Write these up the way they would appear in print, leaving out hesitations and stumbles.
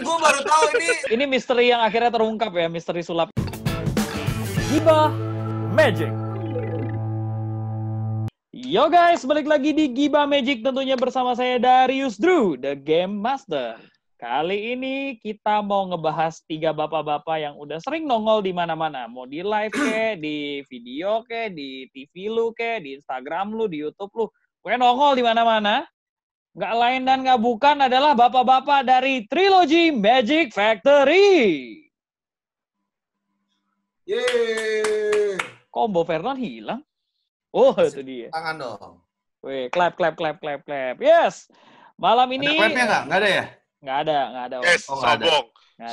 gue baru tahu ini. Ini misteri yang akhirnya terungkap ya, misteri sulap. Gibah Magic. Yo guys, balik lagi di Gibah Magic tentunya bersama saya Darius Drew, The Game Master. Kali ini kita mau ngebahas 3 bapak-bapak yang udah sering nongol di mana-mana. Mau di live ke, di video ke, di TV lu ke, di Instagram lu, di YouTube lu. Pokoknya nongol di mana-mana. Nggak lain dan nggak bukan adalah bapak-bapak dari Trilogy Magic Factory. Yeay. Combo Vernon hilang. Oh, itu dia. Tangan dong. Wih, clap. Yes. Malam ini... Ada clapnya nggak? Nggak ada ya? Nggak ada. Yes, Oh,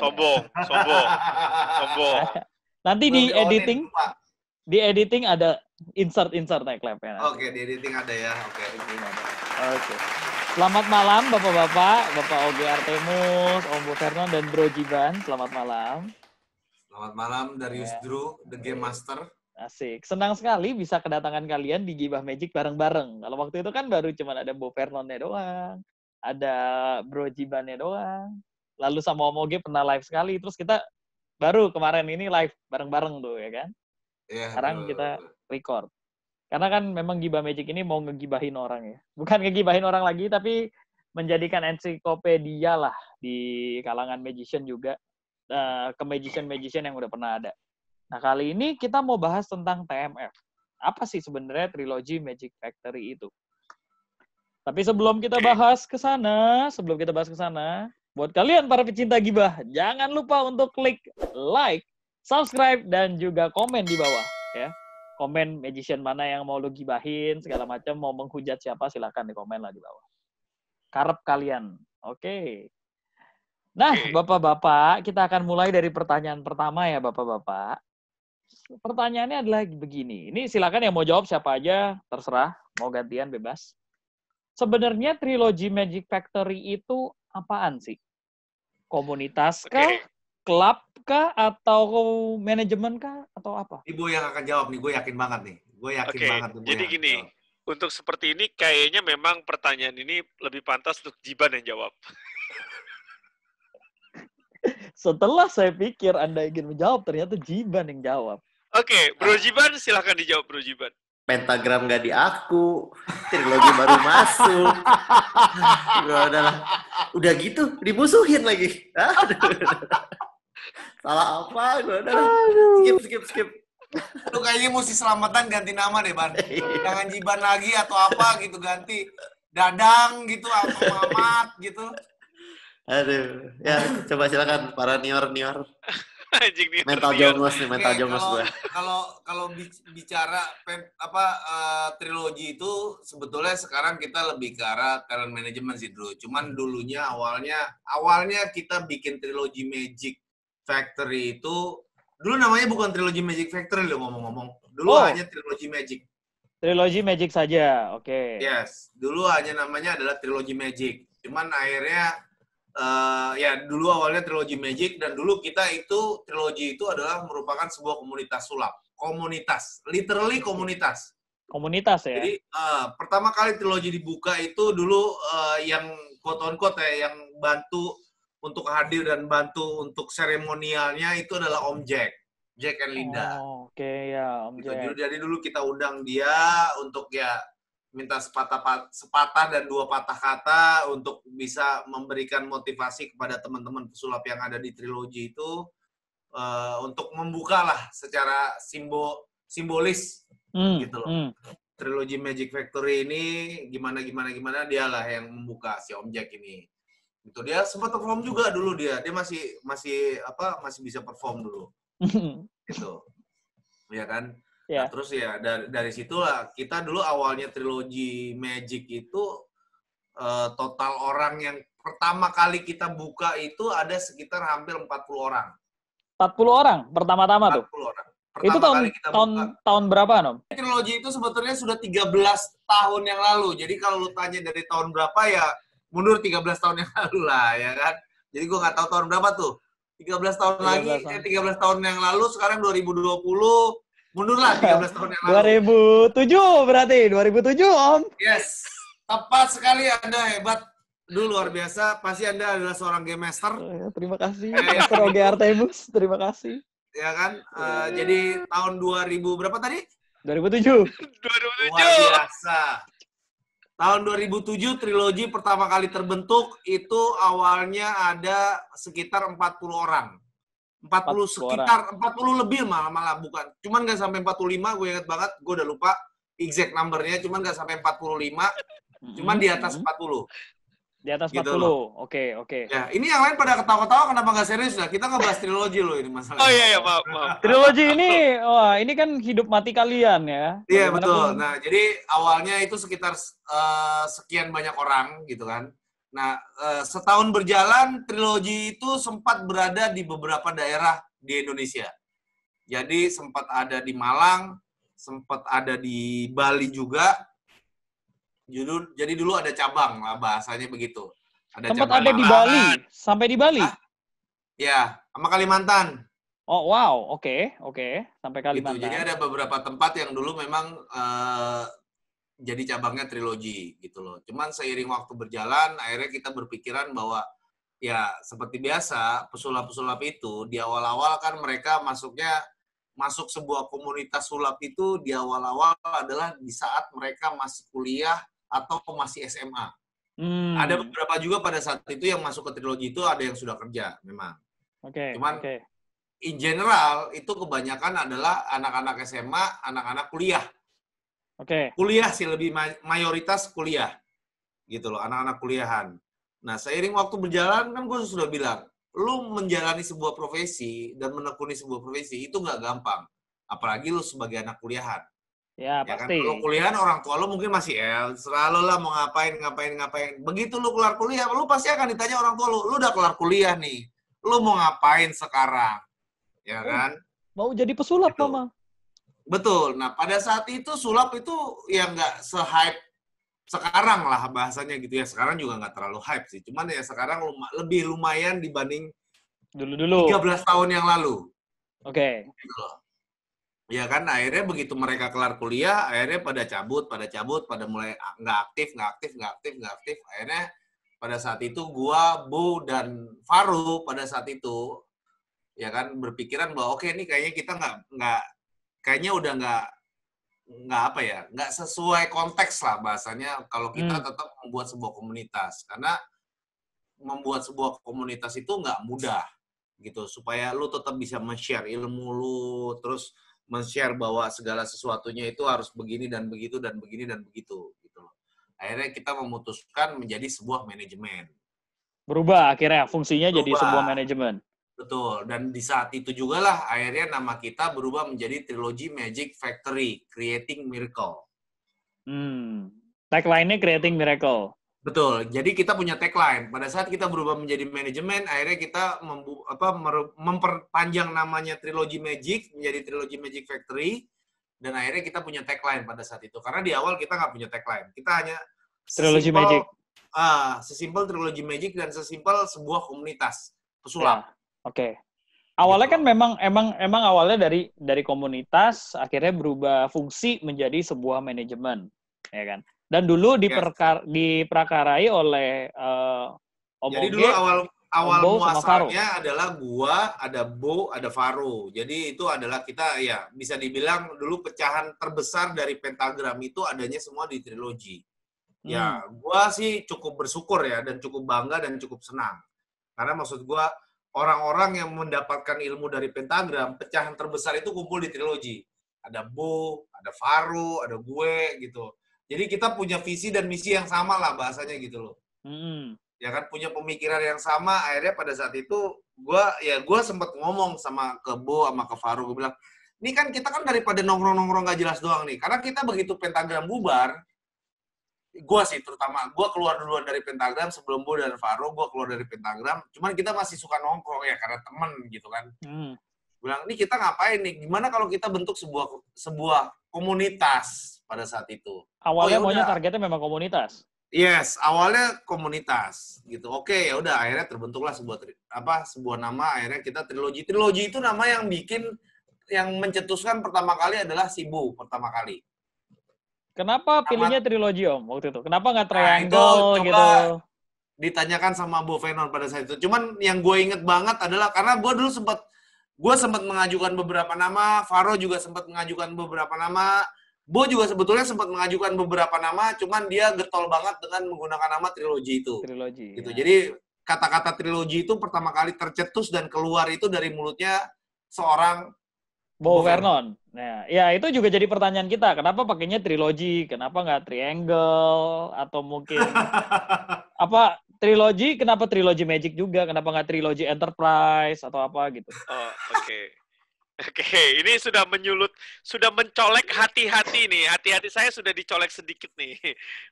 sombong. Nanti di editing ada insert naik clapnya. Oke, di editing ada ya. Oke. Selamat malam bapak-bapak, Bapak Oge Artemus, Om Bu Vernon dan Bro Jiban. Selamat malam. Selamat malam Darius Drew, The Game Master. Asik. Senang sekali bisa kedatangan kalian di Gibah Magic bareng-bareng. Kalau waktu itu kan baru cuma ada Bu Vernonnya doang, ada Bro Jibannya doang. Lalu sama Om Oge pernah live sekali, terus kita baru kemarin ini live bareng-bareng tuh ya kan. Ya, Sekarang kita record. Karena kan memang Gibah Magic ini mau ngegibahin orang ya. Bukan ngegibahin orang lagi, tapi menjadikan ensiklopedia lah di kalangan magician juga. Ke magician-magician yang udah pernah ada. Nah, kali ini kita mau bahas tentang TMF. Apa sih sebenarnya Trilogy Magic Factory itu? Tapi sebelum kita bahas ke sana, buat kalian para pecinta gibah, jangan lupa untuk klik like, subscribe, dan juga komen di bawah ya. Komen magician mana yang mau lu gibahin, segala macam, mau menghujat siapa, silakan di komen lah di bawah. Karep kalian. Oke. Nah, bapak-bapak, kita akan mulai dari pertanyaan pertama ya, bapak-bapak. Pertanyaannya adalah begini. Ini silakan yang mau jawab siapa aja, terserah. Mau gantian, bebas. Sebenarnya Trilogy Magic Factory itu apaan sih? Komunitas kah? Klub kah? Atau manajemen kah? Atau apa? Ibu yang akan jawab nih, gue yakin banget nih. Jadi gini, untuk seperti ini kayaknya memang pertanyaan ini lebih pantas untuk Jiban yang jawab. Setelah saya pikir Anda ingin menjawab, ternyata Jiban yang jawab. Oke, Bro Jiban silahkan dijawab, Bro Jiban. Pentagram nggak diaku, trilogi baru masuk. Udah gitu dimusuhin lagi. Salah apa? Skip. Lu kayaknya mesti selamatan ganti nama deh, Ban. Jangan Jiban lagi atau apa gitu, ganti Dadang gitu atau Mamat gitu. Aduh, ya coba silakan para nior. Anjing nih. Mental jongos gue. Kalau bicara trilogi itu sebetulnya sekarang kita lebih ke arah talent management sih, Bro. Cuman dulunya awalnya kita bikin Trilogy Magic Factory itu dulu namanya bukan Trilogy Magic Factory loh, ngomong-ngomong. Dulu hanya Trilogy Magic. Trilogy Magic saja, oke. Yes, dulu hanya namanya adalah Trilogy Magic. Cuman akhirnya dulu awalnya Trilogy Magic, dan dulu kita itu Trilogy itu adalah merupakan sebuah komunitas sulap. Literally komunitas. Komunitas ya? Jadi pertama kali Trilogy dibuka itu dulu yang quote-on-quote ya, yang bantu untuk hadir dan bantu untuk seremonialnya itu adalah Om Jack and Linda. Oke, ya Om Jack. Jadi dulu kita undang dia untuk ya minta sepatah dan 2 patah kata untuk bisa memberikan motivasi kepada teman-teman pesulap yang ada di Trilogy itu untuk membuka lah secara simbolis gitu loh. Trilogy Magic Factory ini gimana dialah yang membuka, si Om Jack ini. Itu dia sempat perform juga dulu dia masih bisa perform dulu. Gitu. Ya kan? Yeah. Nah, terus ya dari situlah kita dulu awalnya Trilogy Magic itu total orang yang pertama kali kita buka itu ada sekitar hampir 40 orang. 40 orang pertama-tama tuh? 40 orang. Itu tahun berapa, Nom? Trilogy itu sebetulnya sudah 13 tahun yang lalu. Jadi kalau lu tanya dari tahun berapa ya mundur 13 tahun yang lalu lah, ya kan? Jadi gue nggak tahu tahun berapa tuh. 13 tahun lagi, 13 tahun yang lalu, sekarang 2020, mundurlah 13 tahun yang lalu. 2007 berarti, 2007 Om. Yes, tepat sekali Anda, hebat. Dulu luar biasa. Pasti Anda adalah seorang game master. Terima kasih. Ya, Master Oge Artemus, terima kasih. Ya kan? Jadi tahun 2000 berapa tadi? 2007. 2007. Luar biasa. Tahun 2007 trilogi pertama kali terbentuk, itu awalnya ada sekitar 40 orang. 40 sekitar 40 lebih malah bukan. Cuman nggak sampai 45, gue ingat banget, gue udah lupa exact numbernya, cuman nggak sampai 45, cuman di atas 40. Di atas 40. Gitu Oke. Ya, ini yang lain pada ketawa-ketawa, kenapa nggak serius lah? Kita ngebahas trilogi loh ini masalah. Oh iya, maaf. Trilogi ini, wah ini kan hidup mati kalian ya. Iya, betul. Nah, jadi awalnya itu sekitar sekian banyak orang gitu kan. Nah, setahun berjalan, trilogi itu sempat berada di beberapa daerah di Indonesia. Jadi sempat ada di Malang, sempat ada di Bali juga. Jadi dulu ada cabang lah, bahasanya begitu. Sempat ada di Bali, sampai di Bali? Ya, sama Kalimantan. Oh wow, oke, sampai Kalimantan. Gitu. Jadi ada beberapa tempat yang dulu memang jadi cabangnya trilogi gitu loh. Cuman seiring waktu berjalan, akhirnya kita berpikiran bahwa ya seperti biasa pesulap-pesulap itu di awal-awal kan mereka masuk sebuah komunitas sulap itu di awal-awal adalah di saat mereka masih kuliah atau masih SMA. Ada beberapa juga pada saat itu yang masuk ke trilogi itu ada yang sudah kerja memang. Cuman in general itu kebanyakan adalah anak-anak SMA, anak-anak kuliah. Kuliah sih lebih mayoritas kuliah. Gitu loh, anak-anak kuliahan. Nah, seiring waktu berjalan kan gue sudah bilang, lu menjalani sebuah profesi dan menekuni sebuah profesi itu nggak gampang. Apalagi lu sebagai anak kuliahan. Ya pasti. Kan? Kalau kuliahan orang tua lu mungkin masih selalu lah mau ngapain. Begitu lu kelar kuliah, lu pasti akan ditanya orang tua lu udah kelar kuliah nih, lu mau ngapain sekarang? Ya kan? Mau jadi pesulap, gitu. Mama. Betul. Nah, pada saat itu sulap itu ya nggak se-hype sekarang lah bahasanya gitu ya. Sekarang juga nggak terlalu hype sih. Cuman ya sekarang lebih lumayan dibanding dulu 13 tahun yang lalu. Gitu. Ya kan, akhirnya begitu mereka kelar kuliah, akhirnya pada cabut, pada mulai nggak aktif. Akhirnya pada saat itu gua, Bu, dan Faru pada saat itu ya kan berpikiran bahwa oke, ini kayaknya kita kayaknya udah nggak sesuai konteks lah bahasanya kalau kita tetap membuat sebuah komunitas, karena membuat sebuah komunitas itu nggak mudah gitu, supaya lu tetap bisa men-share ilmu lu, terus men-share bahwa segala sesuatunya itu harus begini dan begitu dan begini dan begitu gitu loh. Akhirnya kita memutuskan menjadi sebuah manajemen. Berubah akhirnya fungsinya jadi sebuah manajemen. Betul, dan di saat itu juga lah akhirnya nama kita berubah menjadi Trilogy Magic Factory, Creating Miracle. Tagline-nya Creating Miracle. Betul, jadi kita punya tagline. Pada saat kita berubah menjadi manajemen, akhirnya kita memperpanjang namanya Trilogy Magic menjadi Trilogy Magic Factory, dan akhirnya kita punya tagline pada saat itu. Karena di awal kita nggak punya tagline, kita hanya Trilogy Magic. Sesimpel Trilogy Magic dan sesimpel sebuah komunitas pesulap. Ya. Awalnya gitu. Kan emang awalnya dari komunitas, akhirnya berubah fungsi menjadi sebuah manajemen, ya kan? Dan dulu diprakarai oleh Om Jadi Oge, dulu awal muasalnya adalah gua, ada Bo, ada Faru. Jadi itu adalah kita ya bisa dibilang dulu pecahan terbesar dari pentagram itu adanya semua di trilogi. Ya, gua sih cukup bersyukur ya dan cukup bangga dan cukup senang. Karena maksud gua orang-orang yang mendapatkan ilmu dari pentagram, pecahan terbesar itu kumpul di trilogi. Ada Bo, ada Faru, ada gue gitu. Jadi kita punya visi dan misi yang sama lah bahasanya gitu loh. Ya kan, punya pemikiran yang sama. Akhirnya pada saat itu gue sempat ngomong sama ke Bo sama ke Faru, gue bilang, ini kan kita kan daripada nongkrong-nongkrong gak jelas doang nih. Karena kita begitu pentagram bubar, gue sih terutama, gue keluar duluan dari pentagram sebelum Bo dan Faru, gue keluar dari pentagram. Cuman kita masih suka nongkrong ya karena temen gitu kan. Bilang, ini kita ngapain nih? Gimana kalau kita bentuk sebuah komunitas pada saat itu? Awalnya maunya targetnya memang komunitas. Yes, awalnya komunitas gitu. Oke, ya udah akhirnya terbentuklah sebuah nama, akhirnya kita trilogi. Trilogi itu nama yang mencetuskan pertama kali adalah Sibu pertama kali. Kenapa pilihnya trilogi Om waktu itu? Kenapa nggak triangle gitu? ditanyakan sama Bo Venon pada saat itu. Cuman yang gue inget banget adalah karena gue dulu sempat mengajukan beberapa nama, Faro juga sempat mengajukan beberapa nama, Bo juga sebetulnya sempat mengajukan beberapa nama, cuman dia getol banget dengan menggunakan nama trilogi itu. Trilogi. Gitu. Ya. Jadi kata-kata trilogi itu pertama kali tercetus dan keluar itu dari mulutnya seorang Bo Vernon. Nah, ya itu juga jadi pertanyaan kita. Kenapa pakainya trilogi? Kenapa nggak triangle? Atau mungkin apa trilogi? Kenapa trilogi Magic juga? Kenapa nggak trilogi Enterprise atau apa gitu? Oh, oke. Oke, ini sudah mencolek hati-hati nih. Hati-hati saya sudah dicolek sedikit nih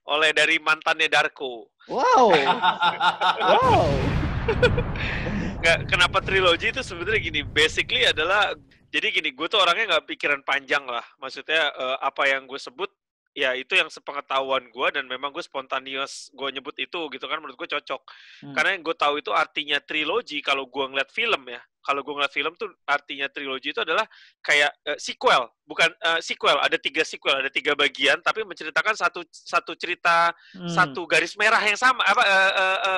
oleh dari mantannya Darko. Wow. Wow. Nggak, kenapa trilogi itu sebenarnya gini, basically adalah, jadi gini, gue tuh orangnya nggak pikiran panjang lah. Maksudnya apa yang gue sebut, ya itu yang sepengetahuan gue dan memang gue spontaneous gue nyebut itu gitu kan, menurut gue cocok. Karena yang gue tahu itu artinya trilogi kalau gue ngeliat film ya. Kalau gue ngeliat film tuh artinya trilogi itu adalah kayak sequel, bukan sequel. Ada 3 sequel, ada 3 bagian, tapi menceritakan satu cerita, satu garis merah yang sama,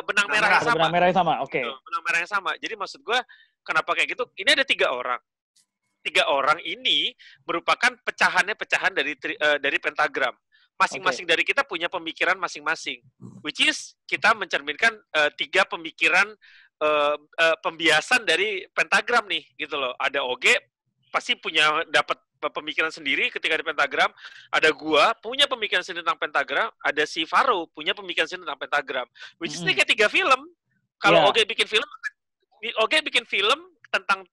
benang merah yang sama. Benang merah yang sama, oke. Benang merah yang sama. Jadi maksud gue, kenapa kayak gitu? Ini ada 3 orang. 3 orang ini merupakan pecahan dari pentagram. Masing-masing dari kita punya pemikiran masing-masing. Which is kita mencerminkan 3 pemikiran pembiasan dari pentagram nih, gitu loh. Ada Oge pasti dapat pemikiran sendiri ketika di pentagram. Ada gua punya pemikiran sendiri tentang pentagram. Ada si Faro punya pemikiran sendiri tentang pentagram. Which is ini kayak 3 film. Kalau Oge bikin film tentang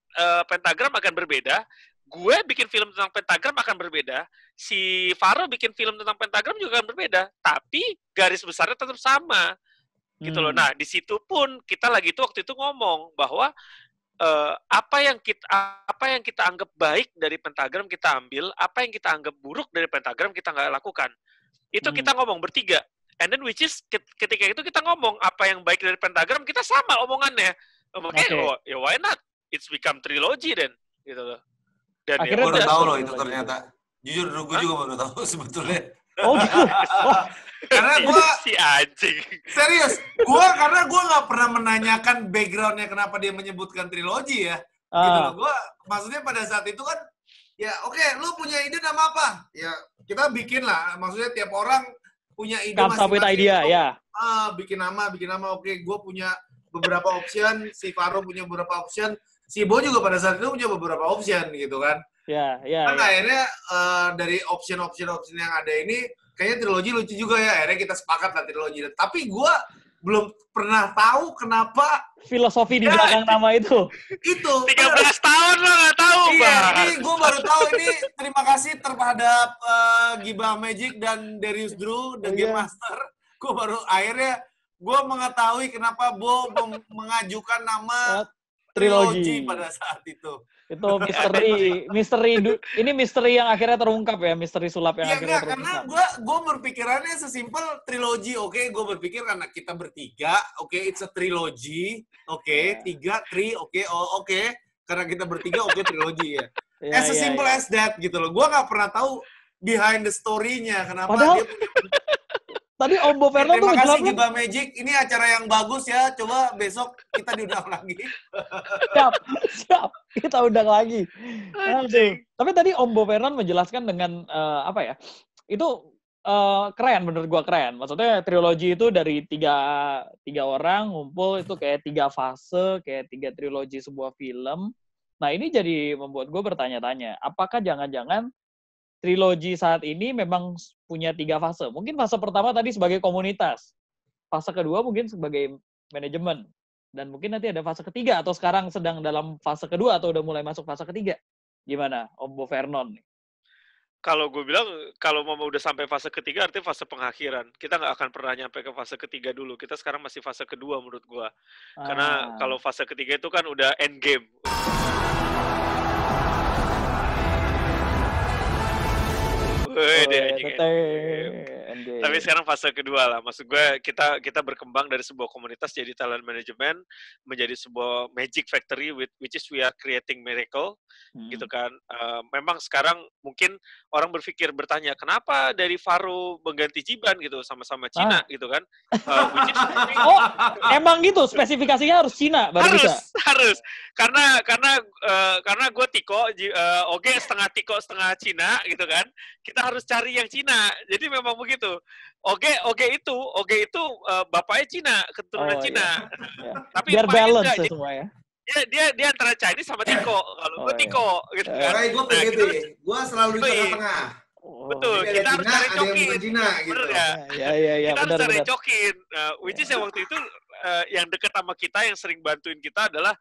pentagram akan berbeda. Gue bikin film tentang pentagram akan berbeda. Si Faro bikin film tentang pentagram juga akan berbeda. Tapi garis besarnya tetap sama. Gitu loh. Nah, di situ pun kita waktu itu ngomong bahwa apa yang kita anggap baik dari pentagram kita ambil, apa yang kita anggap buruk dari pentagram kita nggak lakukan. Itu kita ngomong bertiga. And then which is ketika itu kita ngomong apa yang baik dari pentagram, kita sama omongannya. Makanya ya why not? It's become trilogy then, gitu loh. Dan gue baru tahu loh itu ternyata. Jujur, gue juga baru tahu sebetulnya. Oh gitu. Karena gue si anjing. Serius, karena gue nggak pernah menanyakan backgroundnya kenapa dia menyebutkan trilogi ya. Gitu loh. Gue maksudnya pada saat itu kan, ya oke, lu punya ide nama apa? Ya kita bikin lah. Maksudnya tiap orang punya ide masing-masing. Idea, ya. Bikin nama. Oke, gue punya beberapa option, si Faro punya beberapa option, si Bo juga pada saat itu punya beberapa option gitu kan. Kan akhirnya dari option yang ada ini, kayaknya trilogi lucu juga ya. Akhirnya kita sepakat lah trilogi. Tapi gue belum pernah tahu kenapa filosofi di belakang nama itu. Itu 13 tahun lo nggak tahu, Iya, ini gue baru tahu ini. Terima kasih terhadap Gibah Magic dan Darius Drew, The Game Master. Gue baru akhirnya gue mengetahui kenapa Bo mengajukan nama trilogi pada saat itu. Itu misteri yang akhirnya terungkap ya, misteri sulap yang akhirnya terungkap. Karena gue berpikirannya sesimpel trilogi, oke, gue berpikir karena kita bertiga, oke, it's a trilogy, oke, 3, oke, karena kita bertiga, oke, trilogi ya. As simple as that gitu loh. Gue nggak pernah tahu behind the story-nya, kenapa dia punya. Tadi Om Bo Vernon tuh terima kasih Gibah Magic. Ini acara yang bagus ya. Coba besok kita diundang lagi. Siap. Kita undang lagi. Tapi tadi Om Bo Vernon menjelaskan dengan apa ya? Itu keren, menurut gua keren. Maksudnya trilogi itu dari tiga orang ngumpul itu kayak 3 fase, kayak 3 trilogi sebuah film. Nah ini jadi membuat gua bertanya-tanya, apakah jangan-jangan trilogi saat ini memang punya 3 fase. Mungkin fase pertama tadi sebagai komunitas. Fase kedua mungkin sebagai manajemen. Dan mungkin nanti ada fase ketiga atau sekarang sedang dalam fase kedua atau udah mulai masuk fase ketiga. Gimana Om Bo Vernon? Kalau gue bilang, kalau mau udah sampai fase ketiga artinya fase pengakhiran. Kita nggak akan pernah nyampe ke fase ketiga dulu. Kita sekarang masih fase kedua menurut gue. Karena kalau fase ketiga itu kan udah end game. Oke. Tapi sekarang fase kedua lah. Maksud gue kita berkembang dari sebuah komunitas jadi talent management menjadi sebuah magic factory which is we are creating miracle gitu kan. Memang sekarang mungkin orang bertanya kenapa dari Faro mengganti Jiban gitu sama-sama Cina gitu kan. Which is emang gitu spesifikasinya harus Cina baru bisa. Harus. Karena gue Tiko Oge setengah Tiko setengah Cina gitu kan. Kita harus cari yang Cina. Jadi memang begitu. Oge itu bapaknya Cina, keturunan Cina. Iya. Tapi biar balance enggak, semua ya. Dia antara Chinese sama Tiko. Kalau gue Tiko gitu kan. Kayak gue PBB, gue selalu di tengah-tengah. Betul, kita harus cari cokin. Cina, gitu. Bener ya? Iya, kita harus benar. cari cokin. Which is yang waktu itu yang dekat sama kita, yang sering bantuin kita adalah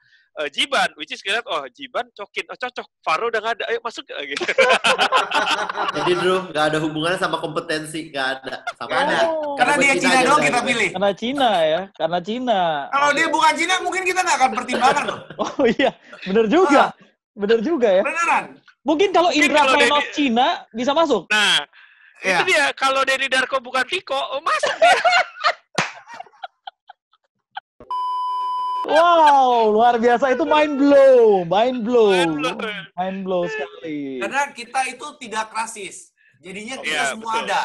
Jiban. Which is kita lihat, Jiban cokin, cocok. Faro udah nggak ada, ayo masuk gitu. Jadi Drew, nggak ada hubungannya sama kompetensi, nggak ada. Karena dia Cina doang kita pilih. Karena Cina ya, karena Cina. Kalau dia bukan Cina, mungkin kita nggak akan pertimbangkan loh. Oh iya, bener juga. Bener juga ya. Beneran. Mungkin kalau Indra Pranov Cina bisa masuk. Nah, itu dia. Kalau Denny Darko bukan Tiko, masuk dia. Wow, luar biasa. Itu mind blow sekali. Karena kita itu tidak rasis. Jadinya kita semua betul. ada.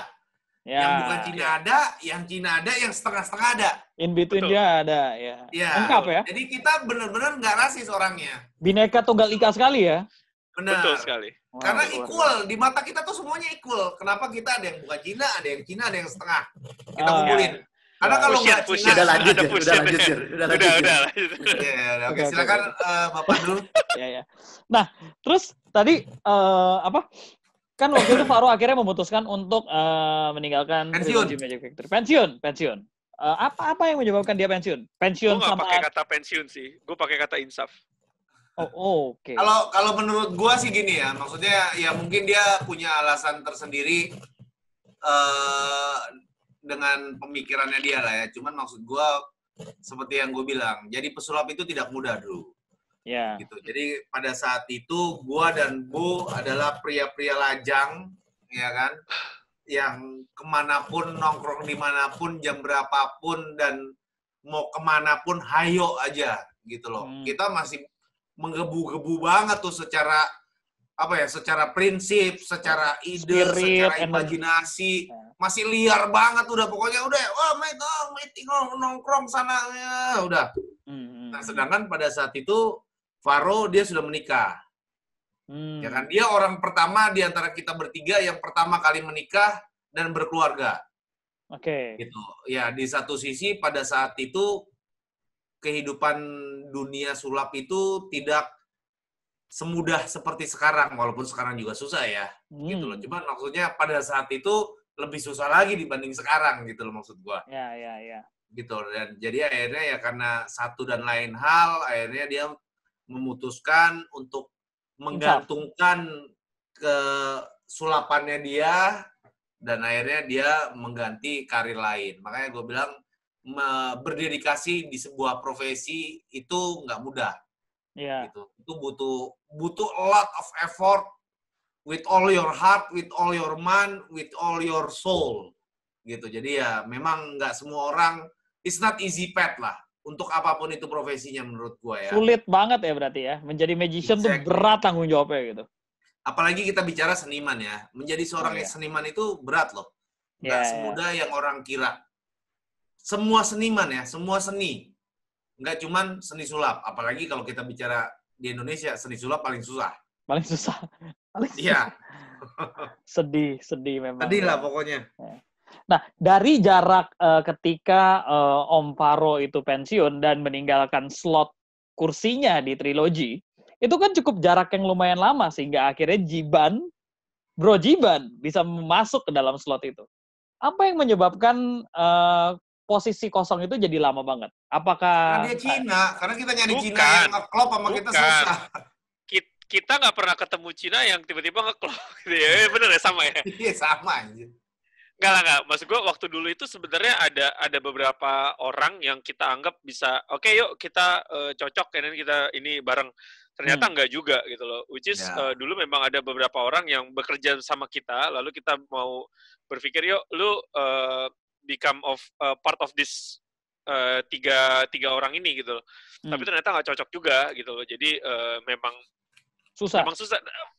Ya. Yang bukan Cina ada, yang Cina ada, yang setengah-setengah ada. In between Betul. dia ada, ya. Ya. Lengkap ya. Jadi kita benar-benar nggak rasis orangnya. Bineka Tunggal Ika sekali ya. Benar. Betul sekali. Karena Wow, equal. Di mata kita tuh semuanya equal. Kenapa kita ada yang bukan Cina, ada yang Cina, ada yang setengah. Kita kumpulin. Karena kalau nggak Cina... Udah lanjut, ada Jir. Udah lanjut. Udah lanjut. Ya, oke, Oke, silakan Bapak dulu. Ya. Nah, terus tadi kan waktu itu Faro akhirnya memutuskan untuk meninggalkan Pensiun. Trilogy Magic Factory. Pensiun. Apa yang menyebabkan dia pensiun? Gue Pensiun nggak sama pakai kata pensiun sih. Gue pakai kata insaf. Oke. Kalau menurut gua sih gini ya, maksudnya ya mungkin dia punya alasan tersendiri dengan pemikirannya dia lah ya. Cuman maksud gua seperti yang gue bilang, jadi pesulap itu tidak mudah dulu. Ya. Gitu. Jadi pada saat itu gua dan Bu adalah pria-pria lajang, ya kan, yang kemanapun nongkrong dimanapun jam berapapun dan mau kemanapun hayo aja gitu loh. Kita masih menggebu-gebu banget tuh secara secara prinsip, secara ide, Spirit, secara imajinasi, masih liar banget udah pokoknya udah meeting nongkrong sana ya udah. Nah, sedangkan pada saat itu Faro dia sudah menikah. Ya kan, dia orang pertama di antara kita bertiga yang pertama kali menikah dan berkeluarga. Oke. Gitu. Ya, di satu sisi pada saat itu kehidupan dunia sulap itu tidak semudah seperti sekarang, walaupun sekarang juga susah ya. Gitu loh. Cuman maksudnya pada saat itu lebih susah lagi dibanding sekarang gitu loh maksud gua. Ya. Gitu. Dan jadi akhirnya ya karena satu dan lain hal akhirnya dia memutuskan untuk menggantungkan ke sulapannya dia dan akhirnya dia mengganti karir lain. Makanya gue bilang berdedikasi di sebuah profesi itu nggak mudah. Iya. Gitu. Itu butuh a lot of effort with all your heart, with all your mind, with all your soul. Gitu. Jadi ya memang nggak semua orang, it's not easy path lah. Untuk apapun itu profesinya menurut gue ya. Sulit banget ya berarti ya. Menjadi magician tuh berat tanggung jawabnya gitu. Apalagi kita bicara seniman ya. Menjadi seorang seniman itu berat loh. Nggak semudah yang orang kira. Semua seniman ya, semua seni. Nggak cuman seni sulap. Apalagi kalau kita bicara di Indonesia, seni sulap paling susah. Paling susah. Iya. Sedih memang. Sedih lah pokoknya. Nah, dari jarak ketika Om Faro itu pensiun dan meninggalkan slot kursinya di Trilogy, itu kan cukup jarak yang lumayan lama sehingga akhirnya Bro Jiban bisa masuk ke dalam slot itu. Apa yang menyebabkan posisi kosong itu jadi lama banget? Apakah... Karena dia Cina, karena kita nyari Cina yang ngeklop sama kita susah. Kita nggak pernah ketemu Cina yang tiba-tiba ngeklop gitu ya. Bener ya, sama ya? Iya, sama aja. Enggak. Maksud gue waktu dulu itu sebenarnya ada beberapa orang yang kita anggap bisa, oke, yuk kita cocok, dan kita ini bareng. Ternyata enggak juga gitu loh. Which is dulu memang ada beberapa orang yang bekerja sama kita, lalu kita mau berpikir, yuk lu become part of this tiga orang ini gitu loh. Tapi ternyata nggak cocok juga gitu loh. Jadi memang susah.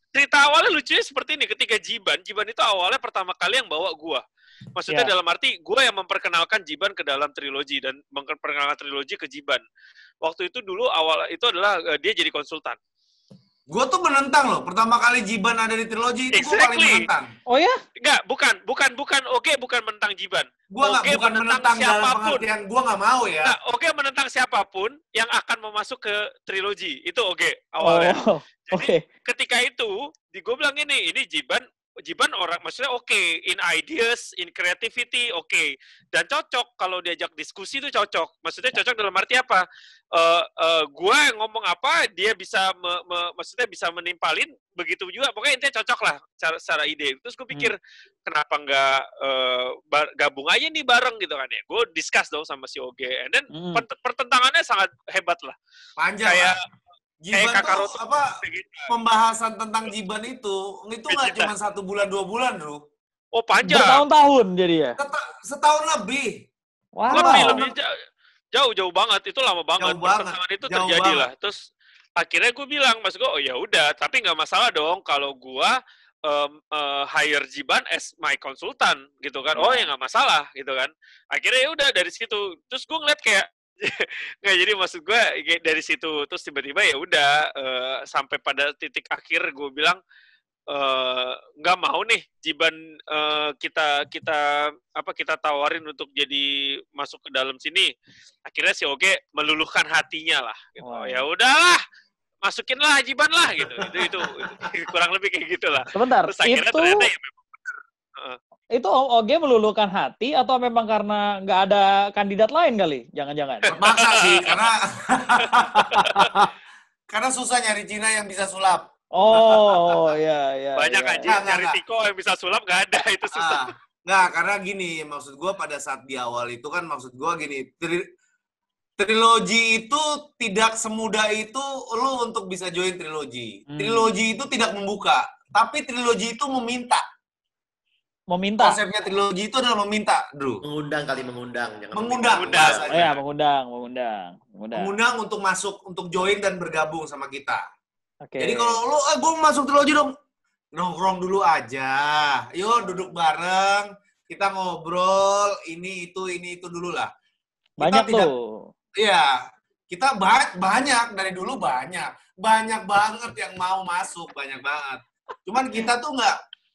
Cerita awalnya lucunya seperti ini, ketika Jiban itu awalnya pertama kali yang bawa gua. Maksudnya dalam arti gua yang memperkenalkan Jiban ke dalam trilogi dan memperkenalkan trilogi ke Jiban. Waktu itu dulu awal itu adalah dia jadi konsultan. Gue tuh menentang loh. Pertama kali Jiban ada di trilogi itu gue paling menentang. Oh ya? Enggak, bukan menentang Jiban. Gue bukan menentang dalam pengertian gue nggak mau ya. Nah, menentang siapapun yang akan memasuk ke trilogi. Itu awalnya. Jadi ketika itu, gue bilang ini Jiban orang, maksudnya in ideas, in creativity, dan cocok kalau diajak diskusi itu cocok. Maksudnya cocok dalam arti apa? Gue ngomong apa, dia bisa maksudnya bisa menimpalin, begitu juga. Pokoknya intinya cocok lah secara ide. Terus gue pikir, kenapa nggak gabung aja nih bareng gitu kan ya? Gue discuss dong sama si Oge. And then pertentangannya sangat hebat lah. Panjang kayak Jiban tuh pembahasan tentang Jiban itu nggak cuma 1 bulan 2 bulan, Bro. Oh, panjang. Bertahun-tahun jadi ya? Setahun lebih. Wow. Lebih jauh banget. Itu lama banget. Pertentangan itu terjadi lah. Terus akhirnya gue bilang, mas gue, oh ya udah, tapi nggak masalah dong kalau gue hire Jiban as my konsultan gitu kan. Oh ya nggak masalah gitu kan. Akhirnya ya udah dari situ. Terus gue ngeliat kayak nggak, jadi maksud gue dari situ terus tiba-tiba ya udah sampai pada titik akhir gue bilang nggak mau nih Jiban kita tawarin untuk jadi masuk ke dalam sini. Akhirnya si Oge meluluhkan hatinya lah gitu. Ya udahlah, masukin lah Jiban lah gitu. Itu kurang lebih kayak gitulah. Sebentar, terus akhirnya ternyata ya memang itu Oge meluluhkan hati atau memang karena nggak ada kandidat lain kali? Jangan-jangan. Terpaksa sih, karena susah nyari Cina yang bisa sulap. Oh, ya. Banyak aja nyari Tiko yang bisa sulap, nggak ada, itu susah. Nggak, karena gini, maksud gue pada saat di awal itu kan, maksud gue gini, trilogi itu tidak semudah itu lu untuk bisa join trilogi. Trilogi itu tidak membuka, tapi trilogi itu meminta. Konsepnya trilogi itu adalah meminta, Drew. Mengundang. Mengundang. Ya, mengundang untuk masuk, untuk join dan bergabung sama kita. Jadi kalau lu, gue masuk trilogi dong, nongkrong dulu aja. Yuk duduk bareng, kita ngobrol, ini itu dulu lah. Banyak tuh. Iya, kita banyak dari dulu banyak banget yang mau masuk, banyak banget. Cuman kita tuh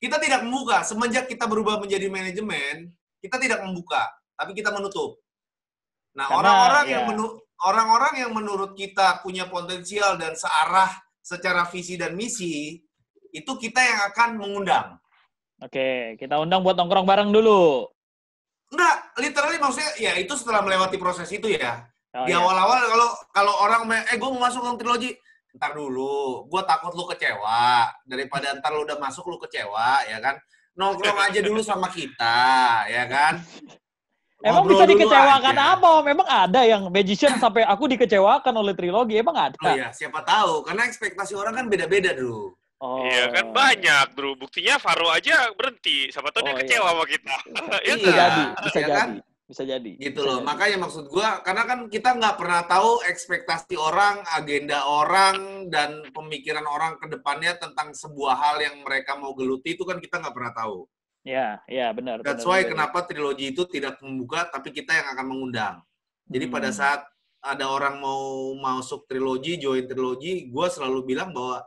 kita tidak membuka. Semenjak kita berubah menjadi manajemen, kita tidak membuka, tapi kita menutup. Nah, orang-orang yang menurut kita punya potensial dan searah secara visi dan misi, itu kita yang akan mengundang. Oke, kita undang buat nongkrong bareng dulu. Enggak, literally maksudnya ya itu setelah melewati proses itu ya. Di awal-awal kalau orang gue mau masuk ke trilogi, ntar dulu, gue takut lu kecewa. Daripada ntar lu udah masuk lu kecewa, ya kan? Nongkrong aja dulu sama kita, ya kan? Emang bisa dikecewakan apa? Memang ada yang magician sampai aku dikecewakan oleh trilogi, emang ada? Oh iya, siapa tahu. Karena ekspektasi orang kan beda-beda, Bro. Iya kan banyak, Bro. Buktinya Faro aja berhenti. Siapa tahu dia kecewa sama kita. Bisa jadi. Gitu loh. Makanya maksud gua, karena kan kita nggak pernah tahu ekspektasi orang, agenda orang, dan pemikiran orang ke depannya tentang sebuah hal yang mereka mau geluti, itu kan kita nggak pernah tahu. Ya, benar. That's why kenapa trilogi itu tidak membuka, tapi kita yang akan mengundang. Jadi pada saat ada orang mau masuk trilogi, join trilogi, gua selalu bilang bahwa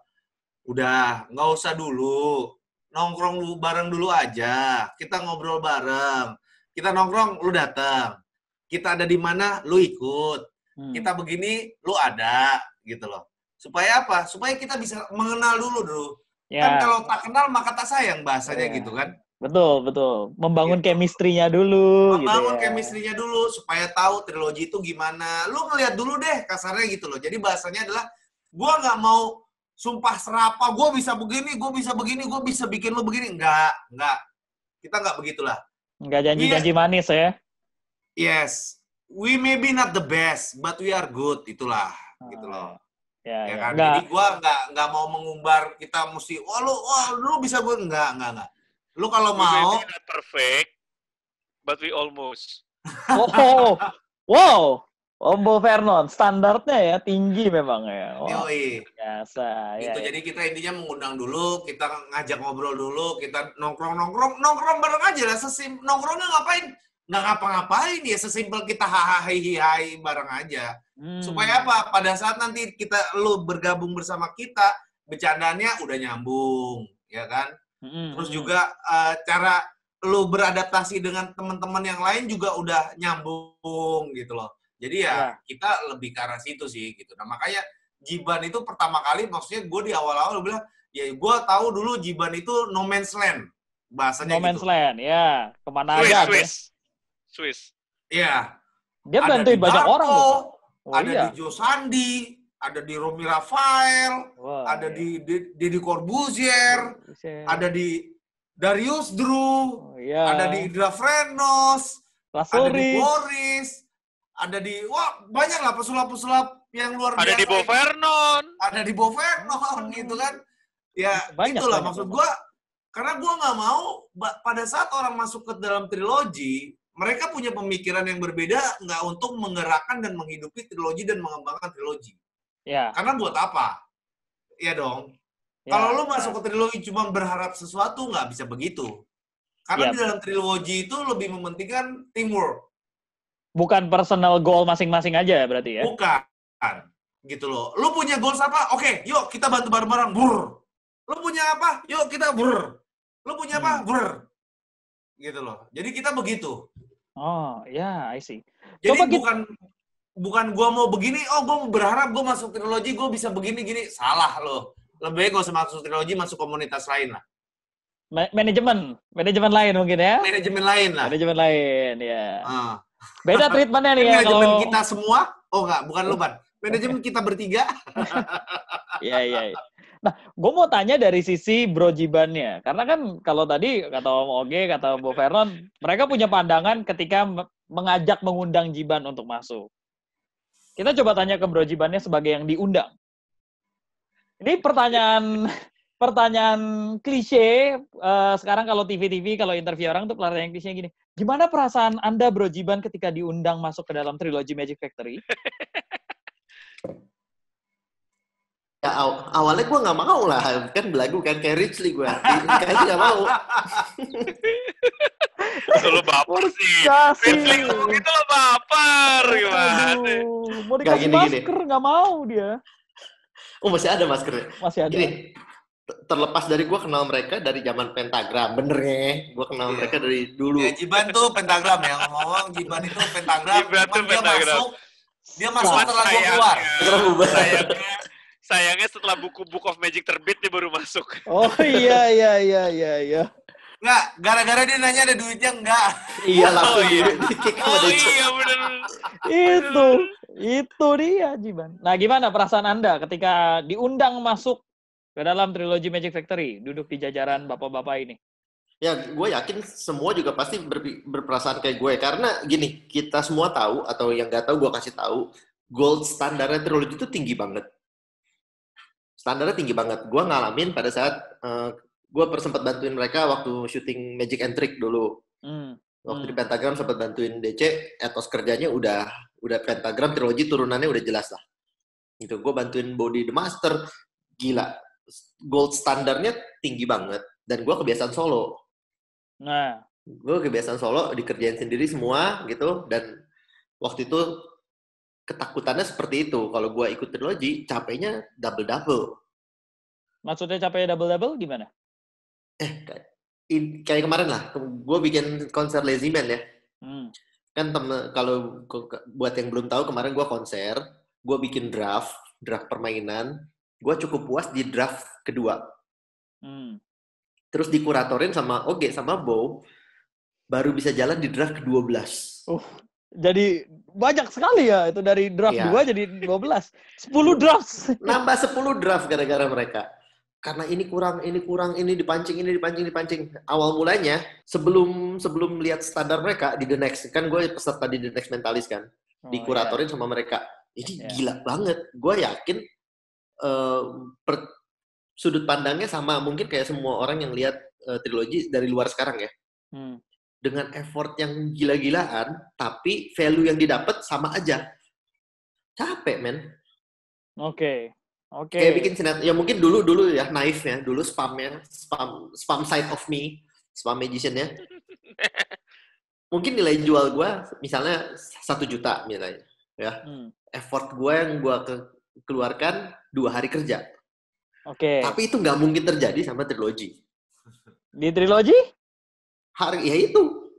udah, nggak usah dulu. Nongkrong bareng dulu aja. Kita ngobrol bareng. Kita nongkrong, lu datang. Kita ada di mana, lu ikut. Kita begini, lu ada. Gitu loh. Supaya apa? Supaya kita bisa mengenal dulu, Bro. Ya. Kan kalau tak kenal, maka tak sayang bahasanya gitu kan. Betul. Membangun chemistry-nya dulu. Membangun chemistry-nya dulu. Supaya tahu trilogi itu gimana. Lu ngeliat dulu deh, kasarnya gitu loh. Jadi bahasanya adalah, gua nggak mau sumpah serapa, gue bisa begini, gue bisa bikin lu begini. Enggak. Kita nggak begitulah. Nggak janji-janji manis ya. Yes, we maybe not the best, but we are good, itulah, gitu loh. Ya kan, Nggak. jadi gue nggak mau mengumbar kita mesti, lu bisa gue nggak. Lu kalau We mau, maybe not perfect, but we almost. Wow, Ombo Vernon, standarnya ya tinggi memang ya. Wow, yoi. biasa. Gitu, Ya. jadi kita intinya mengundang dulu, kita ngajak ngobrol dulu, kita nongkrong bareng aja lah. Nongkrongnya ngapain? Nggak ngapa-ngapain ya, sesimpel kita hahaha bareng aja. Supaya apa? Pada saat nanti lu bergabung bersama kita, bercandanya udah nyambung, ya kan? Terus juga cara lu beradaptasi dengan teman-teman yang lain juga udah nyambung gitu loh. Jadi ya kita lebih ke arah situ sih gitu. Nah makanya Jiban itu pertama kali, maksudnya gue di awal-awal bilang, ya gue tahu dulu Jiban itu no man's land bahasanya. No man's gitu. land, ya kemana aja? Swiss. Iya. Dia bantuin banyak orang loh. Ada di Joe Sandi, ada di Romy Rafael, ada di Deddy Corbuzier, ada di Darius Drew, ada di Indra Frenos, ada di Boris, ada di banyak lah pesulap-pesulap yang luar biasa. Ada di Bo Vernon. Ada di Bo Vernon gitu kan. Ya itulah maksud gue. Karena gue nggak mau pada saat orang masuk ke dalam trilogi, mereka punya pemikiran yang berbeda nggak untuk menggerakkan dan menghidupi trilogi dan mengembangkan trilogi. Ya. Karena buat apa? Iya dong. Kalau lu masuk ke trilogi cuma berharap sesuatu, nggak bisa begitu. Karena di dalam trilogi itu lebih mementingkan teamwork. Bukan personal goal masing-masing aja berarti ya? Bukan. Gitu loh. Lu punya goals apa? Oke, yuk kita bantu bareng-bareng. Bur. Lu punya apa? Yuk kita bur. Lu punya apa? Bur. Gitu loh. Jadi kita begitu. Oh, ya, I see. Jadi bukan gua mau begini, gua berharap gua masuk trilogi, gua bisa begini-gini. Salah loh. Lebih baik gak usah masuk trilogi, masuk komunitas lain lah. Manajemen lain mungkin ya? Manajemen lain lah. Manajemen lain, ya. Beda treatmentnya nih ya. Manajemen kita semua, bukan lu, Ban. Manajemen kita bertiga. Iya. Nah, gue mau tanya dari sisi Bro Jibannya. Karena kan kalau tadi kata Om Oge, kata Bo Vernon, mereka punya pandangan ketika mengundang Jiban untuk masuk. Kita coba tanya ke Bro Jibannya sebagai yang diundang. Ini pertanyaan klise. Sekarang kalau TV, kalau interview orang tuh pertanyaan klise gini. Gimana perasaan Anda, Bro Jiban, ketika diundang masuk ke dalam trilogi Magic Factory? Ya, awalnya gue nggak mau lah. Kan belagu kan, kayak Richley gue. Kayaknya nggak mau. Lo baper sih. Richley ngomong gitu lo baper. Gimana? Mau dikasih masker, nggak mau dia. Oh, masih ada maskernya? Masih ada. Gini, terlepas dari gue kenal mereka dari zaman Pentagram. Bener ya? Gue kenal mereka dari dulu. Ya, Jiban tuh Pentagram ya. Ngomong Jiban itu Pentagram. Jiban tuh Pentagram. Dia masuk setelah gue keluar. Sayangnya setelah buku Book of Magic terbit dia baru masuk. Oh iya. Enggak, gara-gara dia nanya ada duitnya enggak. Iya langsung di-kick sama dia. Iya benar. Itu dia Jiban. Nah, gimana perasaan Anda ketika diundang masuk ke dalam trilogi Magic Factory, duduk di jajaran bapak-bapak ini? Ya, gue yakin semua juga pasti berperasaan kayak gue. Karena gini, kita semua tahu, atau yang nggak tahu gue kasih tahu, gold standarnya trilogi itu tinggi banget. Standarnya tinggi banget. Gue ngalamin pada saat gue sempat bantuin mereka waktu syuting Magic and Trick dulu. Waktu di Pentagram sempat bantuin DC, etos kerjanya udah Pentagram, trilogi turunannya udah jelas lah. Gitu, gue bantuin Body the Master, gila. Gold standarnya tinggi banget. Dan gue kebiasaan solo. Nah, gue kebiasaan solo, dikerjain sendiri semua gitu. Dan waktu itu ketakutannya seperti itu. Kalau gue ikut trilogi, capeknya double-double. Maksudnya capeknya double-double gimana? Kayak kemarin lah, gue bikin konser Lazy Man ya. Kan kalau buat yang belum tahu, kemarin gue konser, gue bikin draft permainan, gue cukup puas di draft kedua. Terus dikuratorin sama Oge, sama Bo, baru bisa jalan di draft ke-12. Jadi banyak sekali ya, itu dari draft 2 jadi 12. 10 drafts. Nambah 10 draft gara-gara mereka. karena ini kurang, ini dipancing. Awal mulanya sebelum lihat standar mereka di The Next, kan gue peserta di The Next Mentalist kan, dikuratorin sama mereka. Ini gila banget. Gue yakin sudut pandangnya sama mungkin kayak semua orang yang lihat trilogi dari luar sekarang ya. Dengan effort yang gila-gilaan, tapi value yang didapat sama aja. Capek, men. Oke. Kayak bikin sinetron. Ya mungkin dulu ya, naifnya. Dulu spam side of me. Spam magician-nya. Mungkin nilai jual gue, misalnya 1 juta misalnya. Ya. Effort gue yang gue keluarkan 2 hari kerja. Oke. Tapi itu nggak mungkin terjadi sama trilogi. Di trilogi? Ya itu.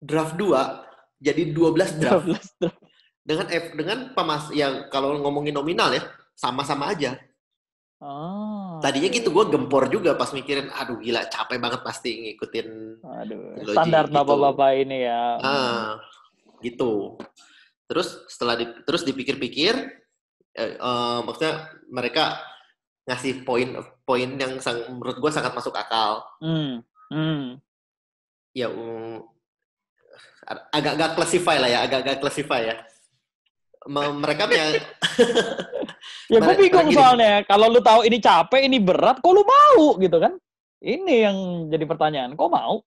Draft 2 jadi 12 draft. 12 draft. Dengan ya kalau ngomongin nominal ya, sama-sama aja. Tadinya gitu, gue gempor juga pas mikirin, aduh gila capek banget pasti ngikutin trilogi, standar gitu. bapak-bapak ini ya. Gitu. Terus dipikir-pikir, maksudnya mereka ngasih poin yang menurut gue sangat masuk akal. Ya agak classify lah ya, agak classify ya. Mereka punya ya gue bingung soalnya, kalau lu tahu ini capek, ini berat, kok lu mau gitu kan? Ini yang jadi pertanyaan, kok mau?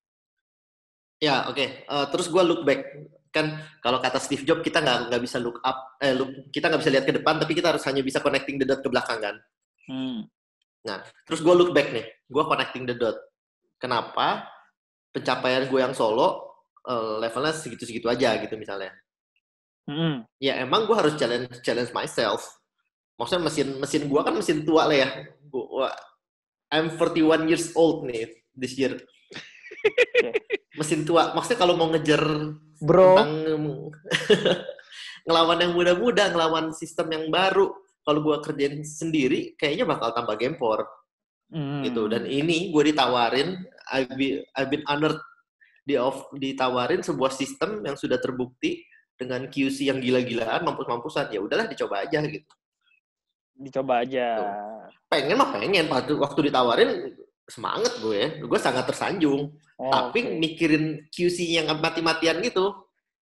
Ya oke. Terus gue look back, kan kalau kata Steve Jobs kita nggak bisa look up, kita nggak bisa lihat ke depan, tapi kita harus hanya bisa connecting the dot ke belakang kan. Nah, terus gue look back nih, gue connecting the dot. Kenapa pencapaian gue yang solo levelnya segitu-segitu aja gitu misalnya? Ya emang gue harus challenge myself. Maksudnya mesin gue kan mesin tua lah ya. I'm 41 years old nih this year. Mesin tua. Maksudnya kalau mau ngejar tentang ngelawan yang muda-muda, ngelawan sistem yang baru, kalau gue kerjain sendiri, kayaknya bakal tambah gempor. Gitu. Dan ini gue ditawarin, I've been honored ditawarin sebuah sistem yang sudah terbukti dengan QC yang gila-gilaan, mampus-mampusan. Ya udahlah dicoba aja gitu. Dicoba aja. Pengen. Waktu ditawarin semangat gue sangat tersanjung. Tapi mikirin QC yang mati-matian gitu.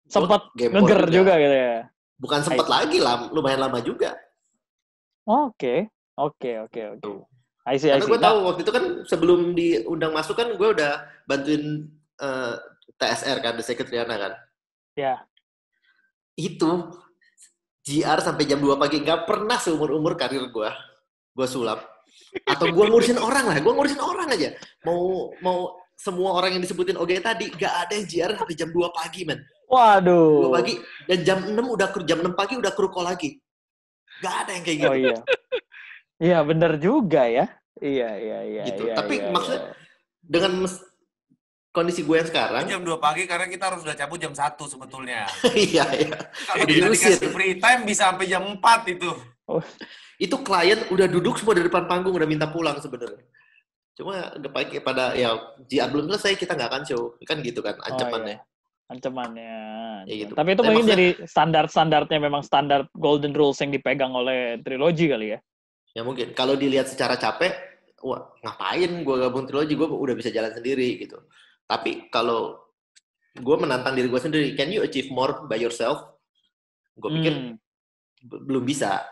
Sempat ngeger juga gitu ya. Bukan sempat lagi lah, lumayan lama juga. Oke. I see. Karena gue tahu waktu itu kan sebelum diundang masuk kan gue udah bantuin TSR kan, The Secret Riana kan. Ya. Itu GR sampai jam 2 pagi, nggak pernah seumur-umur karir gue sulap. Atau gue ngurusin orang aja. Mau semua orang yang disebutin Oge tadi, nggak ada yang GR sampai jam 2 pagi, men. Waduh. 2 pagi, dan jam 6 pagi udah kru call lagi. Nggak ada yang kayak gitu. Oh iya. Iya, bener juga ya. Iya. Gitu. Tapi maksudnya, dengan kondisi gue yang sekarang jam 2 pagi karena kita harus udah cabut jam 1 sebetulnya. Iya. Kalau dikasih free time bisa sampai jam 4 itu. Itu klien udah duduk semua di depan panggung, udah minta pulang sebenarnya. Cuma kepakai pada ya GR belum selesai, kita nggak akan show. Kan gitu kan ancamannya. Ancamannya. Ya, gitu. Tapi itu mungkin jadi standarnya memang standar golden rules yang dipegang oleh trilogi kali ya. Ya mungkin. Kalau dilihat secara capek, wah ngapain gue gabung trilogi, gue udah bisa jalan sendiri gitu. Tapi kalau gue menantang diri gue sendiri, can you achieve more by yourself? Gue pikir belum bisa.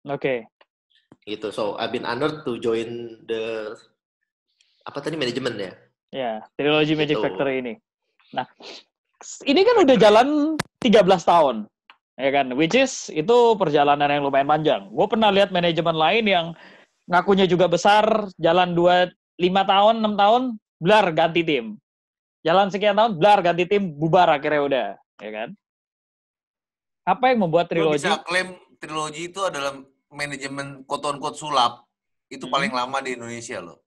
Oke. Gitu. So I've been honored to join the manajemen ya. Ya, Trilogy Magic Factory ini. Nah, ini kan udah jalan 13 tahun. Ya kan, which is itu perjalanan yang lumayan panjang. Gue pernah lihat manajemen lain yang ngakunya juga besar, jalan 5 tahun, 6 tahun, blar ganti tim. Jalan sekian tahun, blar ganti tim, bubar akhirnya udah, ya kan? Apa yang membuat trilogi? Lo bisa klaim trilogi itu adalah manajemen quote-unquote sulap itu paling lama di Indonesia loh.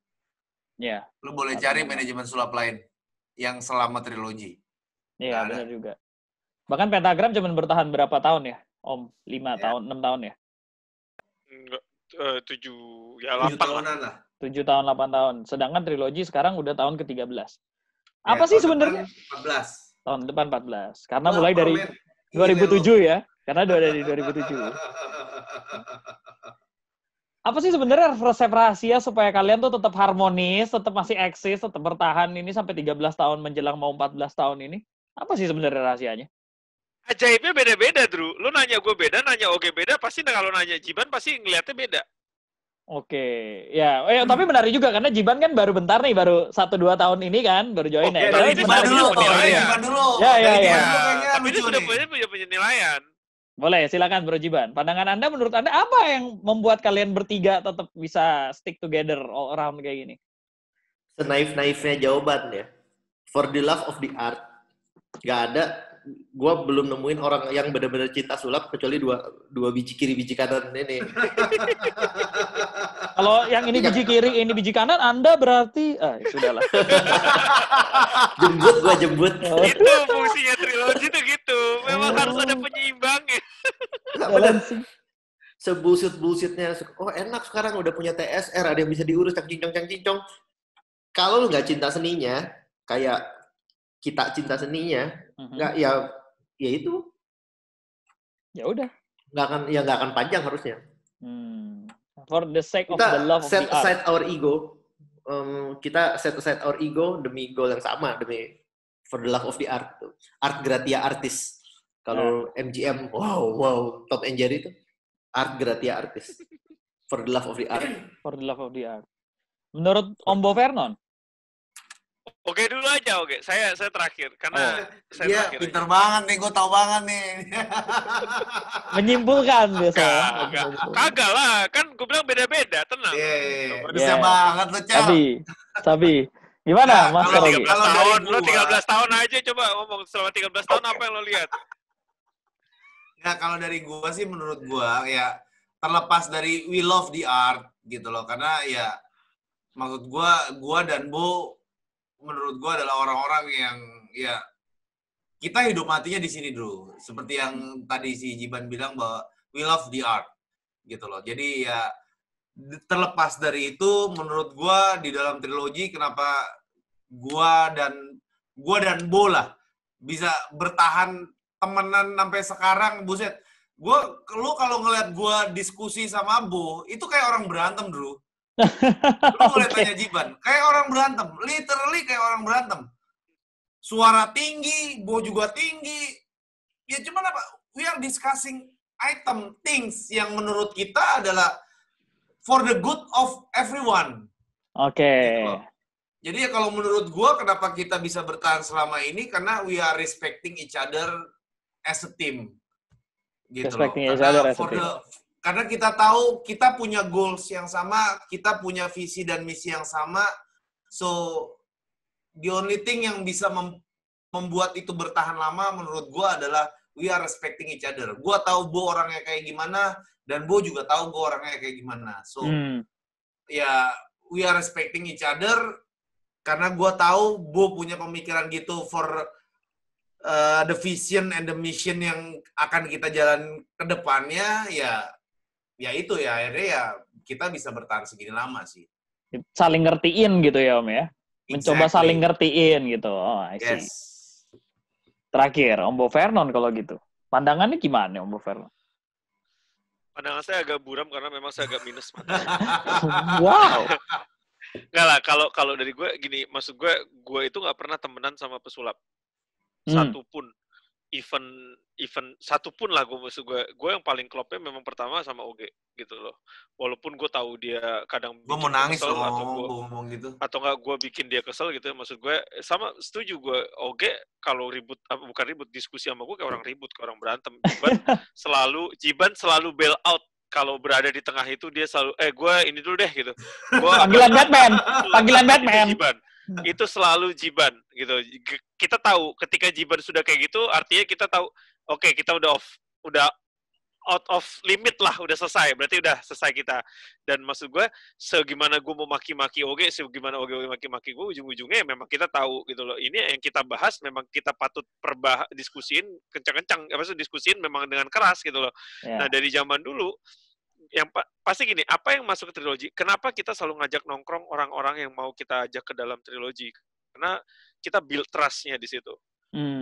Ya. Lo boleh cari manajemen sulap lain yang selama trilogi. Iya, benar juga. Bahkan Pentagram cuma bertahan berapa tahun ya, Om? 5 tahun, 6 tahun ya? Enggak, 7 tahunan lah. 7 tahun, 8 tahun. Sedangkan trilogi sekarang udah tahun ke-13. Apa sih sebenarnya? 14. Tahun depan 14. Karena mulai dari 2007 ya. Karena udah dari 2007. Apa sih sebenarnya resep rahasia supaya kalian tuh tetap harmonis, tetap masih eksis, tetap bertahan ini sampai 13 tahun menjelang mau 14 tahun ini? Apa sih sebenarnya rahasianya? Ajaibnya beda-beda, Drew. Lu nanya gue beda, nanya Oge beda, pasti kalau nanya Jiban pasti ngeliatnya beda. Oke, ya, tapi menarik juga karena Jiban kan baru bentar nih, baru 1-2 tahun ini kan, baru join ya. dari Itu Jiban menarik dulu, juga nih. Jiban dulu. Ya. Tapi ini sudah punya penilaian. Boleh, silakan Bro Jiban. Pandangan Anda, menurut Anda apa yang membuat kalian bertiga tetap bisa stick together all around kayak gini? Senaif-naifnya jawaban ya. For the love of the art. Gak ada, gue belum nemuin orang yang benar-benar cinta sulap kecuali dua biji kiri, biji kanan ini. Kalau yang ini biji kiri, ini biji kanan, Anda berarti, sudahlah. Jembut. Itu fungsinya trilogi tuh gitu. Memang harus ada penyeimbangnya. Sebullshit-bullshitnya, oh enak sekarang udah punya TSR, ada yang bisa diurus, cang-cincong. Kalau lu nggak cinta seninya, kayak kita cinta seninya, nggak ya itu. Ya udah. Nggak akan panjang harusnya. For the sake of the love of the art. Kita set aside our ego. Kita set aside our ego demi goal yang sama, demi for the love of the art. Art gratia artis. Kalau MGM, wow, Tom and Jerry itu art gratia artis. For the love of the art. For the love of the art. Menurut Om Bo Vernon? Oke dulu aja, oke. Saya terakhir karena saya terakhir. Pinter banget nih, gue tau banget nih. Menyimpulkan biasanya. Kagak lah, kan gue bilang beda-beda, tenang. Bisa banget lo, Cal. Tapi gimana Mas Rogi? Lo 13 tahun aja coba ngomong selama 13 tahun apa yang lo lihat? Ya kalau dari gue sih menurut gue ya terlepas dari we love the art gitu loh, karena ya maksud gue dan Bo menurut gue adalah orang-orang yang ya kita hidup matinya di sini dulu. Seperti yang tadi si Jiban bilang bahwa we love the art gitu loh. Jadi ya terlepas dari itu menurut gue di dalam trilogi kenapa gue dan Bo lah bisa bertahan temenan sampai sekarang, buset. Lu kalau ngeliat gue diskusi sama Bo itu kayak orang berantem, Bro. Lu boleh tanya Jiban, kayak orang berantem, literally kayak orang berantem. Suara tinggi, Bo juga tinggi. Ya cuman apa? We are discussing item, things yang menurut kita adalah for the good of everyone. Oke. Gitu. Jadi ya kalau menurut gua kenapa kita bisa bertahan selama ini karena we are respecting each other as a team. Gitu Respecting loh. each other as a team. Karena kita tahu kita punya goals yang sama, kita punya visi dan misi yang sama. So, the only thing yang bisa membuat itu bertahan lama menurut gue adalah we are respecting each other. Gue tahu Bo orangnya kayak gimana, dan Bo juga tahu gue orangnya kayak gimana. So, ya we are respecting each other karena gue tahu Bo punya pemikiran gitu for the vision and the mission yang akan kita jalan ke depannya, ya itu ya akhirnya ya kita bisa bertahan segini lama sih. Saling ngertiin gitu ya Om ya. Mencoba saling ngertiin gitu. Oh, I see. Yes. Terakhir Om Bo Vernon kalau gitu. Pandangannya gimana Om Bo Vernon? Pandangan saya agak buram karena memang saya agak minus. Wow. Enggak lah, kalau dari gue gini, maksud gue itu nggak pernah temenan sama pesulap. Satu pun. Event satu pun lah gue yang paling klopnya memang pertama sama Oge gitu loh. Walaupun gue tahu dia kadang gue mau nangis kesel, ngomong gitu. Atau nggak gue bikin dia kesel gitu ya. Maksud gue sama setuju gue Oge kalau bukan ribut diskusi sama gue kayak orang ribut, kayak orang berantem. Jiban selalu bail out kalau berada di tengah itu, dia selalu gue ini dulu deh gitu. Panggilan Batman. Jiban. Itu selalu Jiban gitu. Kita tahu ketika Jiban sudah kayak gitu artinya kita tahu oke, kita udah out of limit lah, udah selesai. Berarti udah selesai kita. Dan maksud gue segimana gue mau maki-maki Oge, segimana Oge maki-maki gue, ujung-ujungnya memang kita tahu gitu loh. Ini yang kita bahas memang kita patut diskusiin kencang-kencang, diskusiin memang dengan keras gitu loh. Yeah. Nah, dari zaman dulu yang pasti gini, apa yang masuk ke trilogi? Kenapa kita selalu ngajak nongkrong orang-orang yang mau kita ajak ke dalam trilogi? Karena kita build trust-nya di situ.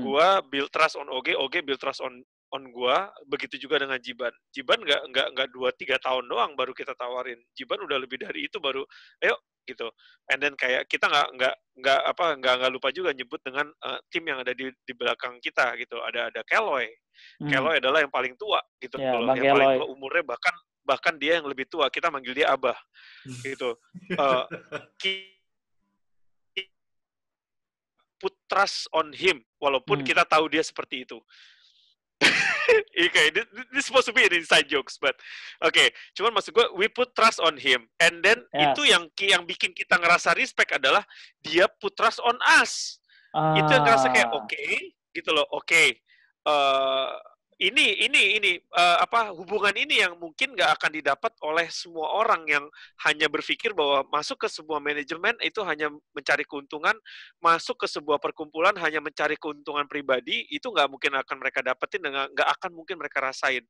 Gua build trust on Oge build trust on on gua, begitu juga dengan Jiban. Jiban nggak 2-3 tahun doang baru kita tawarin. Jiban udah lebih dari itu baru, ayo gitu. And then kayak kita nggak lupa juga nyebut dengan tim yang ada di belakang kita gitu. Ada Keloy. Keloy adalah yang paling tua gitu loh, Bang yang paling Keloy. tua umurnya bahkan dia yang lebih tua. Kita manggil dia Abah gitu. Put trust on him walaupun kita tahu dia seperti itu. Okay, this supposed to be an inside jokes, but okay. Cuman maksud gue, we put trust on him, and then itu yang bikin kita ngerasa respect adalah dia put trust on us. Itu yang ngerasa kayak gitu loh. Ini hubungan ini yang mungkin nggak akan didapat oleh semua orang yang hanya berpikir bahwa masuk ke sebuah manajemen itu hanya mencari keuntungan, masuk ke sebuah perkumpulan hanya mencari keuntungan pribadi, itu nggak mungkin akan mereka dapetin dan nggak akan mungkin mereka rasain.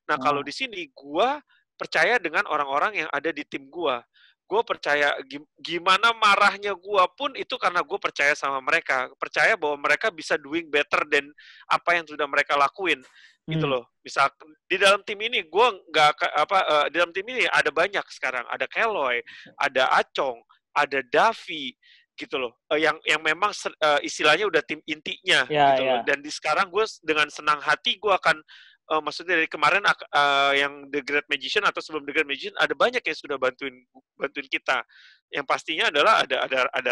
Nah kalau di sini gua percaya dengan orang-orang yang ada di tim gua. Gue percaya gimana marahnya gue pun itu karena gue percaya sama mereka, percaya bahwa mereka bisa doing better than apa yang sudah mereka lakuin gitu loh. Misal di dalam tim ini gue di dalam tim ini ada banyak sekarang, ada Keloy, ada Acong, ada Davi gitu loh, yang memang istilahnya udah tim intinya gitu loh. Dan sekarang gue dengan senang hati gue akan maksudnya dari kemarin yang The Great Magician atau sebelum The Great Magician ada banyak yang sudah bantuin kita. Yang pastinya adalah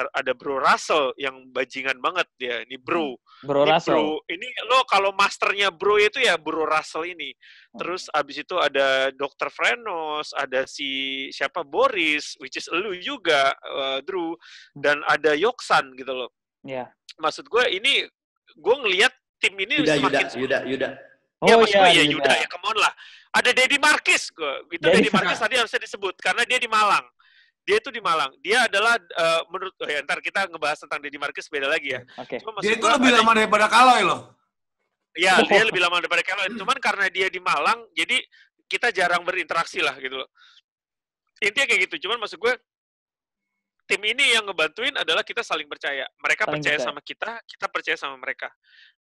ada Bro Russell yang bajingan banget dia. Ini Bro Russell. Ini lo kalau masternya Bro itu ya Bro Russell ini. Terus abis itu ada Dr. Frenos, ada siapa Boris, which is elu juga, Drew, dan ada Yoksan gitu loh. Maksud gue ini gue ngelihat tim ini Yuda. Ya maksud gue ya Yuda ya, come on lah. Ada Deddy Marquez, itu Deddy Marquez tadi harusnya disebut karena dia di Malang. Dia itu di Malang. Dia adalah menurut ntar kita ngebahas tentang Deddy Marquez beda lagi ya. Dia itu lebih lama daripada Keloy loh. Iya, dia lebih lama daripada Keloy. Cuman karena dia di Malang, jadi kita jarang berinteraksi lah gitu loh. Intinya kayak gitu. Cuman maksud gue tim ini yang ngebantuin adalah kita saling percaya. Mereka percaya sama kita percaya sama mereka.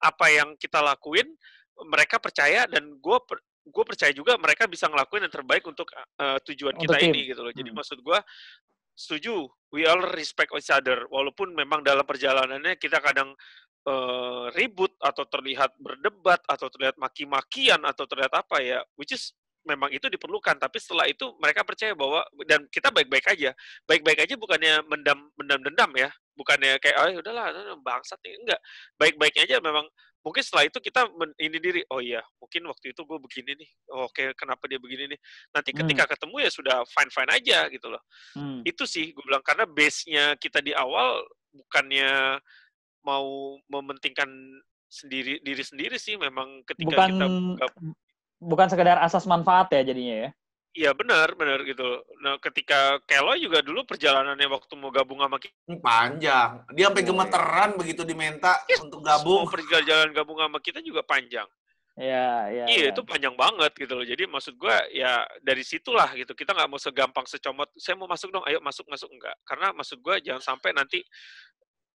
Apa yang kita lakuin mereka percaya dan gue percaya juga mereka bisa ngelakuin yang terbaik untuk tujuan kita ini gitu loh. Jadi maksud gue setuju, we all respect each other walaupun memang dalam perjalanannya kita kadang ribut atau terlihat berdebat atau terlihat maki-makian atau terlihat apa ya, which is memang itu diperlukan, tapi setelah itu mereka percaya bahwa dan kita baik-baik aja bukannya mendam-dendam ya, bukannya kayak udahlah bangsat nih, enggak, baik-baiknya aja memang. Mungkin setelah itu kita ini diri, oh iya, mungkin waktu itu gue begini nih, oke, kenapa dia begini nih. Nanti ketika ketemu ya sudah fine-fine aja gitu loh. Itu sih gue bilang, karena base-nya kita di awal bukannya mau mementingkan diri sendiri sih, memang ketika kita bukan sekedar asas manfaat ya jadinya ya. Iya benar gitu. Nah ketika Keloy juga dulu perjalanannya waktu mau gabung sama kita panjang. Dia sampai gemeteran begitu diminta untuk gabung. Perjalanan gabung sama kita juga panjang. Iya itu panjang banget gitu loh. Jadi maksud gue ya dari situlah gitu. Kita nggak mau segampang secomot. Saya mau masuk dong, ayo masuk enggak. Karena maksud gue jangan sampai nanti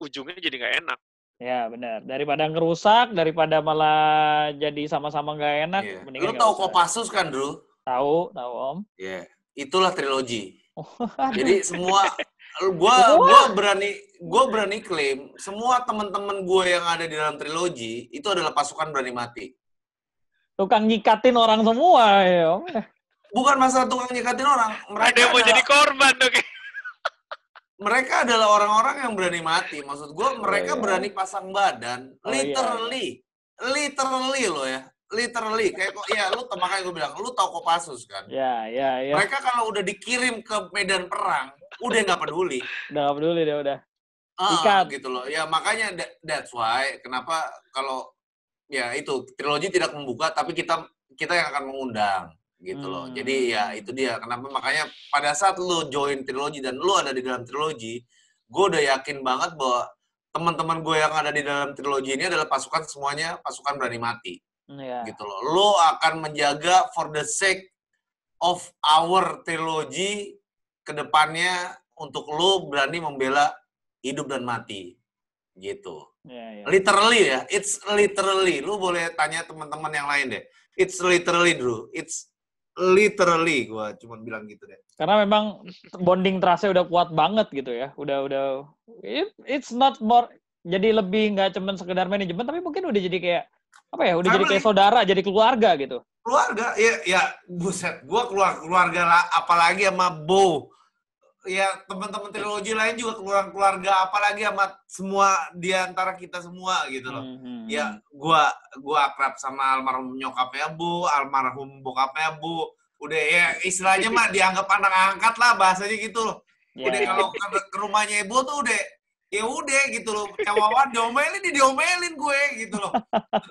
ujungnya jadi nggak enak. Ya benar. Daripada ngerusak, daripada malah jadi sama-sama nggak enak. Lu tahu Kopassus kan dulu? Tahu Om. Iya, itulah trilogi. Jadi semua gua berani klaim semua teman-teman gue yang ada di dalam trilogi itu adalah pasukan berani mati. Tukang nyikatin orang semua ya Om. Bukan masalah tukang nyikatin orang. Mereka ada yang mau jadi korban oke. Mereka adalah orang-orang yang berani mati. Maksud gue mereka berani pasang badan. Literally loh ya. Literally kayak kok ya lu makanya gue bilang lu tahu Kopassus kan? Iya. Mereka kalau udah dikirim ke medan perang udah nggak peduli. Udah nggak peduli dia udah. Ikat gitu loh. Ya makanya that's why kenapa kalau ya itu trilogi tidak membuka tapi kita yang akan mengundang gitu loh. Jadi ya itu dia kenapa makanya pada saat lu join trilogi dan lu ada di dalam trilogi, gue udah yakin banget bahwa teman-teman gue yang ada di dalam trilogi ini adalah semuanya pasukan berani mati. Gitu loh. Lo akan menjaga for the sake of our trilogy ke depannya untuk lo berani membela hidup dan mati. Gitu. Ya. Literally ya, it's literally. Lu boleh tanya teman-teman yang lain deh. It's literally, Drew. It's literally, gua cuma bilang gitu deh. Karena memang bonding trust-nya udah kuat banget gitu ya. Udah it's not more, jadi lebih nggak cuman sekedar manajemen, tapi mungkin udah jadi kayak apa ya? Udah jadi kayak saudara, jadi keluarga gitu. Keluarga, ya buset. Gua keluarga lah, apalagi sama Bo. Ya teman-teman trilogi lain juga keluarga, apalagi sama semua di antara kita semua gitu loh. Ya gua akrab sama almarhum nyokapnya Bu, almarhum bokapnya Bu. Udah ya istilahnya mah dianggap anak angkat lah bahasanya gitu loh. Udah kalau ke rumahnya Ibu tuh udah gitu loh. Cawawan diomelin gue gitu loh.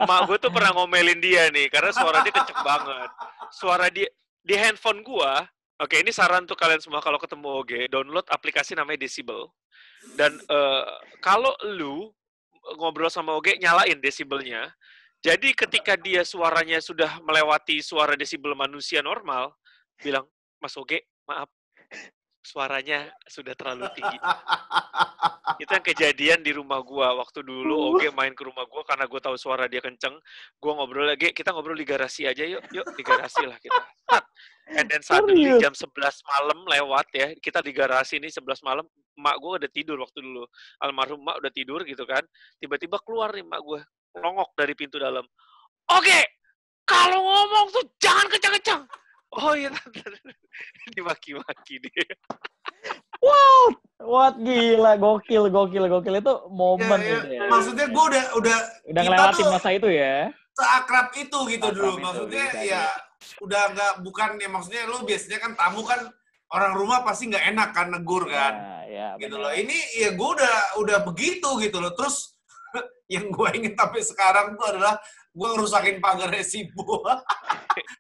Mak gue tuh pernah ngomelin dia nih karena suara dia kenceng banget. Suara dia di handphone gua. Oke, ini saran untuk kalian semua kalau ketemu OG, download aplikasi namanya Decibel. Dan kalau lu ngobrol sama OG, nyalain desibelnya. Jadi ketika dia suaranya sudah melewati suara desibel manusia normal, bilang, Mas OG, maaf, suaranya sudah terlalu tinggi. Itu yang kejadian di rumah gua waktu dulu OG main ke rumah gua karena gua tahu suara dia kenceng. Gua ngobrol lagi, kita ngobrol di garasi aja yuk di garasi lah kita. And then suddenly jam 11 malam lewat ya, kita di garasi ini 11 malam, mak gua udah tidur waktu dulu. Almarhum mak udah tidur gitu kan. Tiba-tiba keluar nih mak gua, nongok dari pintu dalam. Oke, kalau ngomong tuh jangan kencang-kencang. Oh iya, dimaki-maki dia. Wow, what gila, gokil itu momen ya. itu ya. Maksudnya gue udah ngelewatin masa itu ya. Seakrab itu gitu dulu. Maksudnya ya udah nggak, bukan ya, maksudnya lu biasanya kan tamu kan orang rumah pasti nggak enak kan negur kan. Ya, gitu loh. Ini ya gue udah begitu gitu loh. Terus yang gue ingin sampai sekarang tuh adalah gue ngerusakin pagarnya si Bo.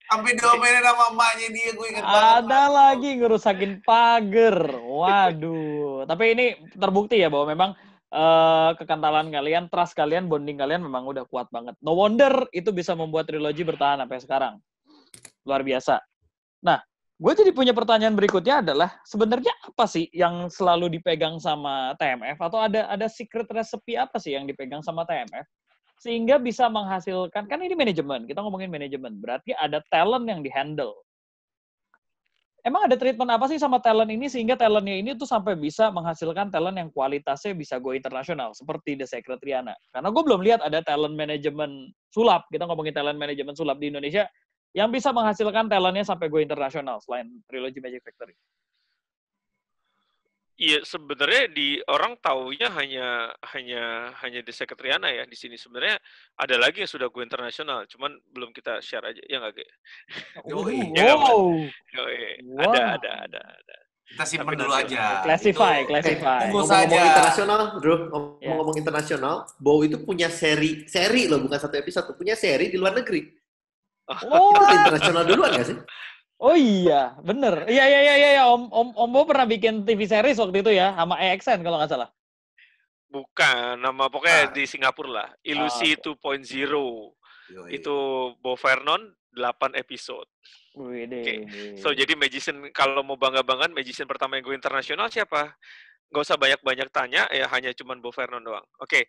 Sampai diomelin sama emaknya dia, gue inget banget. Ada lagi ngerusakin pagar. Waduh. Tapi ini terbukti ya bahwa memang kekantalan kalian, trust kalian, bonding kalian memang udah kuat banget. No wonder itu bisa membuat trilogi bertahan sampai sekarang. Luar biasa. Nah, gue jadi punya pertanyaan berikutnya adalah, sebenarnya apa sih yang selalu dipegang sama TMF? Atau ada secret recipe apa sih yang dipegang sama TMF? Sehingga bisa menghasilkan, kan ini manajemen, kita ngomongin manajemen, berarti ada talent yang di-handle. Emang ada treatment apa sih sama talent ini, sehingga talentnya ini tuh sampai bisa menghasilkan talent yang kualitasnya bisa go internasional, seperti The Secret Rihanna. Karena gue belum lihat ada talent manajemen sulap, kita ngomongin talent manajemen sulap di Indonesia, yang bisa menghasilkan talentnya sampai go internasional, selain Trilogy Magic Factory. Iya, sebenarnya di orang taunya hanya The Secret Rihanna ya di sini. Sebenarnya ada lagi yang sudah go internasional, cuman belum kita share aja. Ya nggak, Ge? Wow. Ada. Kita simpan dulu aja. Classify. Ngomong internasional, Bro. Ngomong internasional, Bo itu punya seri loh, bukan satu episode, punya seri di luar negeri. Itu internasional duluan nggak sih? Oh iya, bener. Iya. Om Bo pernah bikin TV series waktu itu ya, sama AXN kalau nggak salah. Bukan, nama pokoknya di Singapura lah. Ilusi 2.0. Itu Bo Vernon 8 episode. Okay. So jadi magician, kalau mau bangga-banggaan, magician pertama yang go internasional siapa? Nggak usah banyak-banyak tanya, ya hanya cuman Bo Vernon doang. Oke.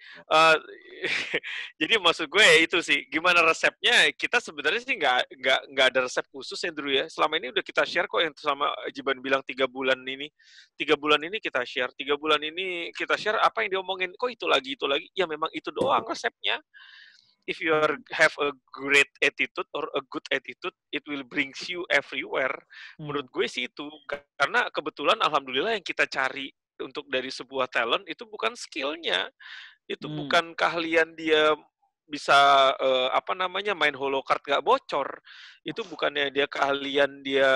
Jadi maksud gue ya itu sih, gimana resepnya? Kita sebenarnya sih nggak ada resep khusus ya, Drew ya. Selama ini udah kita share kok, yang sama Jiban bilang 3 bulan ini kita share. 3 bulan ini kita share apa yang diomongin. Kok itu lagi. Ya memang itu doang resepnya. If you have a great attitude or a good attitude, it will brings you everywhere. Menurut gue sih itu. Karena kebetulan alhamdulillah yang kita cari untuk dari sebuah talent itu bukan skill-nya, itu bukan keahlian dia bisa main holocard gak bocor, itu bukannya dia keahlian dia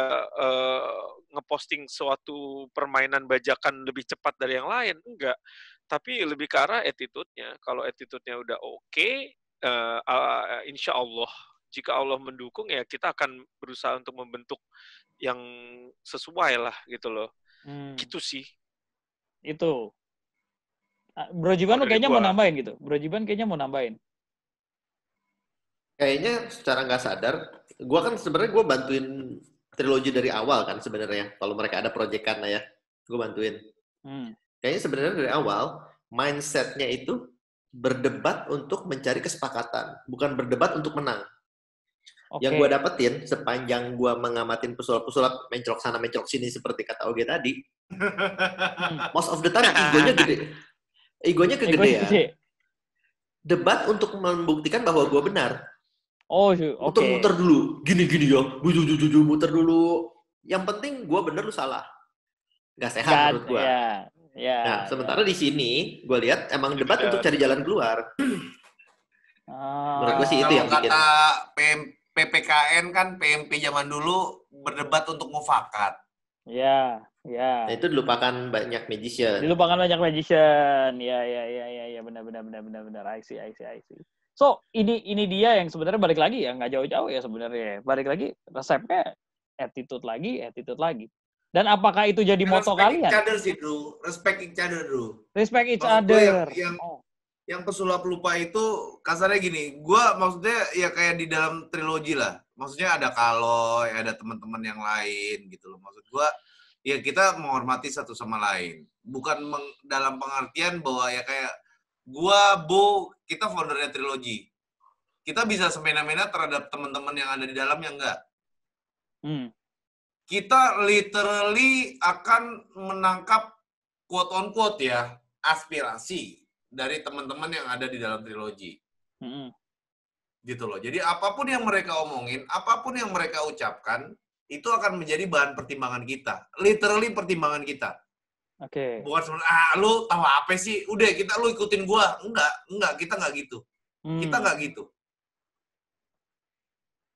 ngeposting suatu permainan bajakan lebih cepat dari yang lain, enggak, tapi lebih ke arah attitude-nya. Kalau attitude-nya udah oke, insya Allah jika Allah mendukung ya kita akan berusaha untuk membentuk yang sesuai lah gitu loh. Gitu sih. Itu. Bro Jiban kayaknya mau nambahin gitu. Bro Jiban kayaknya mau nambahin. Kayaknya secara nggak sadar, gue kan sebenarnya gue bantuin trilogi dari awal kan sebenarnya. Kalau mereka ada proyekan lah ya, gue bantuin. Kayaknya sebenarnya dari awal mindsetnya itu berdebat untuk mencari kesepakatan, bukan berdebat untuk menang. Oke. Yang gue dapetin sepanjang gue mengamatin pesulap-pesulap mencrok sana mencrok sini seperti kata Oge tadi, most of the time egonya gede. Egonya kegedean. Gede. Debat untuk membuktikan bahwa gue benar. Oh, oke. Muter dulu. Gini-gini ya. Muter dulu. Yang penting gue benar lu salah. Gak sehat menurut gue. Ya, Nah, sementara di sini gue lihat emang debat untuk cari jalan keluar. Menurut gue sih itu yang bikin. Kata PPKN kan PMP zaman dulu berdebat untuk mufakat. Ya. Nah, itu dilupakan banyak magician. Ya, benar. I see. So, ini dia yang sebenarnya balik lagi ya, nggak jauh-jauh ya sebenarnya. Balik lagi, resepnya attitude lagi. Dan apakah itu jadi moto kalian? Respect each other, Bro. Respect each other. Yang pesulap lupa itu kasarnya gini, gua maksudnya ya kayak di dalam trilogi lah. Maksudnya ada Kaloy, ada teman-teman yang lain gitu loh. Maksud gua ya kita menghormati satu sama lain. Bukan dalam pengertian bahwa ya kayak gua, Bo, kita foundernya trilogi. Kita bisa semena-mena terhadap teman-teman yang ada di dalamnya enggak. Kita literally akan menangkap quote on quote ya aspirasi dari teman-teman yang ada di dalam trilogi. Gitu loh. Jadi apapun yang mereka omongin, apapun yang mereka ucapkan, itu akan menjadi bahan pertimbangan kita. Literally pertimbangan kita. Oke. Bukan sebenarnya, lu tahu apa sih? Udah, lu ikutin gua. Enggak, kita enggak gitu. Kita enggak gitu.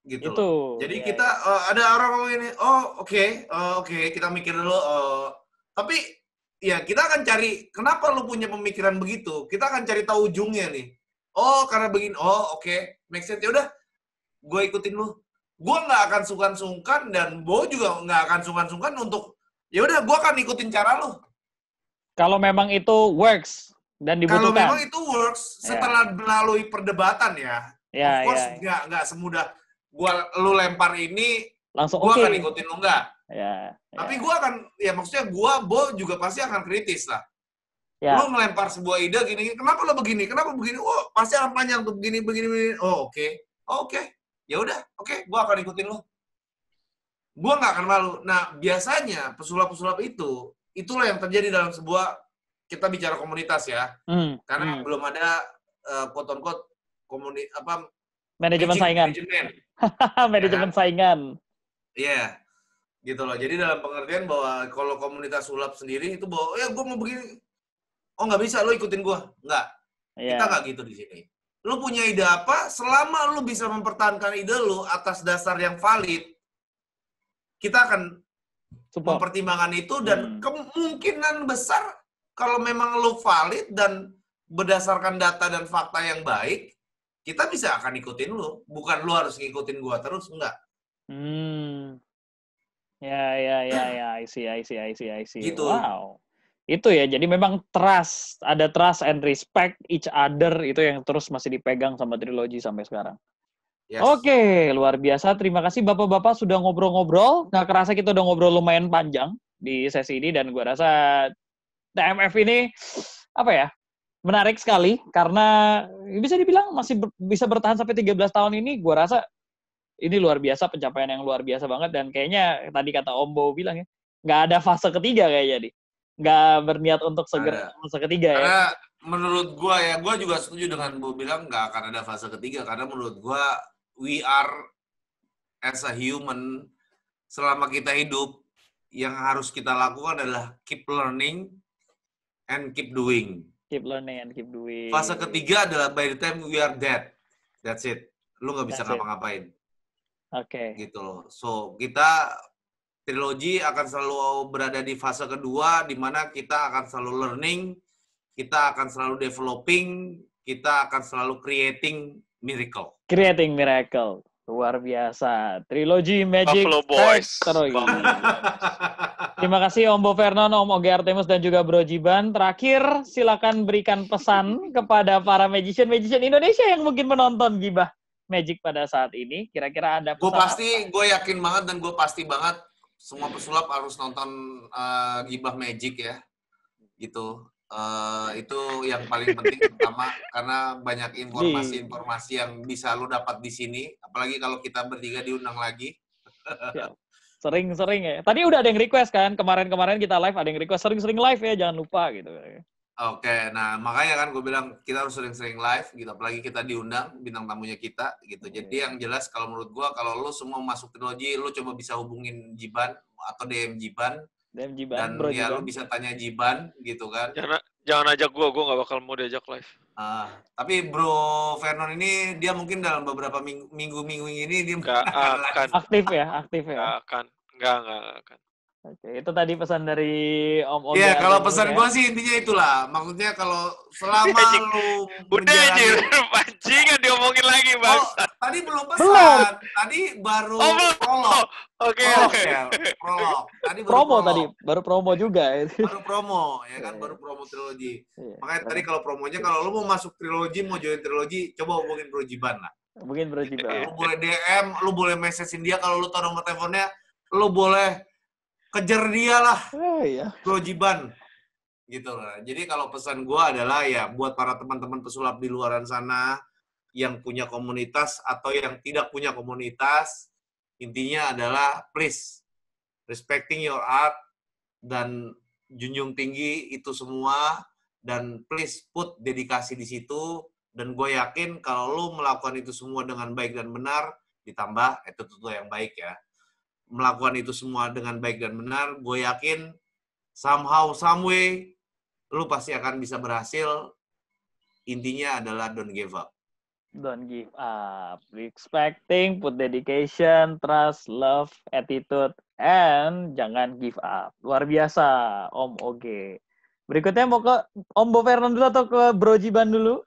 Gitu itu, loh. Jadi kita, ada orang ngomong ini, oke, kita mikir dulu. Tapi, ya kita akan cari, kenapa lu punya pemikiran begitu? Kita akan cari tahu ujungnya nih. Oh, karena begini. Oh, oke. Make sense. Ya udah, gue ikutin lu. Gue nggak akan sungkan-sungkan dan Bo juga nggak akan sungkan-sungkan untuk ya udah gue akan ikutin cara lu. Kalau memang itu works dan dibutuhkan. Kalau memang itu works setelah melalui perdebatan ya. Of course nggak semudah lu lempar ini langsung gue akan ikutin lu nggak. Tapi gue akan ya maksudnya Bo juga pasti akan kritis lah. Lu ngelempar sebuah ide gini, kenapa lu begini? Kenapa begini? Oh pasti akan panjang tuh begini. Oh oke. Ya udah, oke, gue akan ikutin lo. Gue nggak akan malu. Nah, biasanya pesulap-pesulap itulah yang terjadi dalam sebuah, kita bicara komunitas ya. Karena belum ada quote-unquote manajemen saingan. Manajemen saingan. Iya, gitu loh. Jadi dalam pengertian bahwa kalau komunitas sulap sendiri itu bahwa, ya gue mau begini. Oh nggak bisa, lo ikutin gue. Nggak. Kita nggak gitu di sini. Lu punya ide apa, selama lu bisa mempertahankan ide lu atas dasar yang valid, kita akan mempertimbangkan itu dan kemungkinan besar kalau memang lu valid dan berdasarkan data dan fakta yang baik, kita bisa akan ikutin lu. Bukan lu harus ngikutin gua terus, enggak. I see. Gitu. Wow. Itu ya, jadi memang ada trust and respect each other, itu yang terus masih dipegang sama trilogi sampai sekarang. Yes. Oke, luar biasa. Terima kasih Bapak-Bapak sudah ngobrol-ngobrol. Nggak kerasa kita udah ngobrol lumayan panjang di sesi ini, dan gue rasa TMF ini, menarik sekali, karena bisa dibilang masih bisa bertahan sampai 13 tahun ini, gue rasa ini luar biasa, pencapaian yang luar biasa banget, dan kayaknya tadi kata Om Bo bilang ya, nggak ada fase ketiga kayaknya nih. Nggak berniat untuk segera fase ketiga ya. Karena menurut gua ya, gua juga setuju dengan Bu bilang nggak akan ada fase ketiga, karena menurut gua we are as a human, selama kita hidup yang harus kita lakukan adalah keep learning and keep doing. Keep learning and keep doing. Fase ketiga adalah by the time we are dead, that's it. Lu nggak bisa ngapa-ngapain. Oke. Gitu loh. So kita trilogi akan selalu berada di fase kedua, di mana kita akan selalu learning, kita akan selalu developing, kita akan selalu creating miracle. Creating miracle. Luar biasa. Trilogi Magic Factory. Terima kasih Om Bo Vernon, Om Oge Artemus, dan juga Bro Jiban. Terakhir, silakan berikan pesan kepada para magician Indonesia yang mungkin menonton Gibah Magic pada saat ini. Kira-kira ada pesan gue yakin banget dan gue pasti banget semua pesulap harus nonton Gibah Magic ya, gitu. Itu yang paling penting pertama, karena banyak informasi-informasi yang bisa lu dapat di sini, apalagi kalau kita bertiga diundang lagi. Siap. Sering-sering ya. Tadi udah ada yang request kan, kemarin-kemarin kita live ada yang request sering-sering live ya, jangan lupa gitu. Oke, nah makanya kan gue bilang kita harus sering-sering live gitu, apalagi kita diundang bintang tamunya kita gitu. Jadi yang jelas kalau menurut gue, kalau lu semua masuk trilogi, lu coba bisa hubungin Jiban atau DM Jiban. DM Jiban, Dan Bro ya Jiban. lu bisa tanya Jiban gitu kan. Jangan ajak gue nggak bakal mau diajak live. Tapi Bro Vernon ini dia mungkin dalam beberapa minggu ini dia nggak akan aktif ya. Nggak akan. Oke, itu tadi pesan dari Om Oga. Iya, kalau pesan gue sih intinya itulah. Maksudnya kalau selama lu udah anjir, pancingan diomongin lagi, Bang. Tadi belum pesan. Tadi baru prolog. Oke. Prolog. Tadi baru promo prolog. tadi, baru promo juga. Baru promo, ya kan, baru promo trilogi. Makanya tadi kalau promonya, kalau lu mau masuk trilogi, mau join trilogi, coba hubungin Bro Jiban lah. Hubungin Bro Jiban. Lu boleh DM, lu boleh message-in dia, kalau lu tahu nomor teleponnya, lu boleh kejar dia lah, Iya. Bro Jiban, gitu lah. Jadi kalau pesan gue adalah ya buat para teman-teman pesulap di luaran sana yang punya komunitas atau yang tidak punya komunitas, intinya adalah please respecting your art dan junjung tinggi itu semua, dan please put dedikasi di situ. Dan gue yakin kalau lu melakukan itu semua dengan baik dan benar, ditambah itu tentu yang baik ya. Melakukan itu semua dengan baik dan benar, gue yakin somehow, some way, lu pasti akan bisa berhasil. Intinya adalah don't give up. Don't give up. Respecting, put dedication, trust, love, attitude, and jangan give up. Luar biasa, Om Oge. Berikutnya mau ke Om Bo Vernon dulu atau ke Bro Jiban dulu?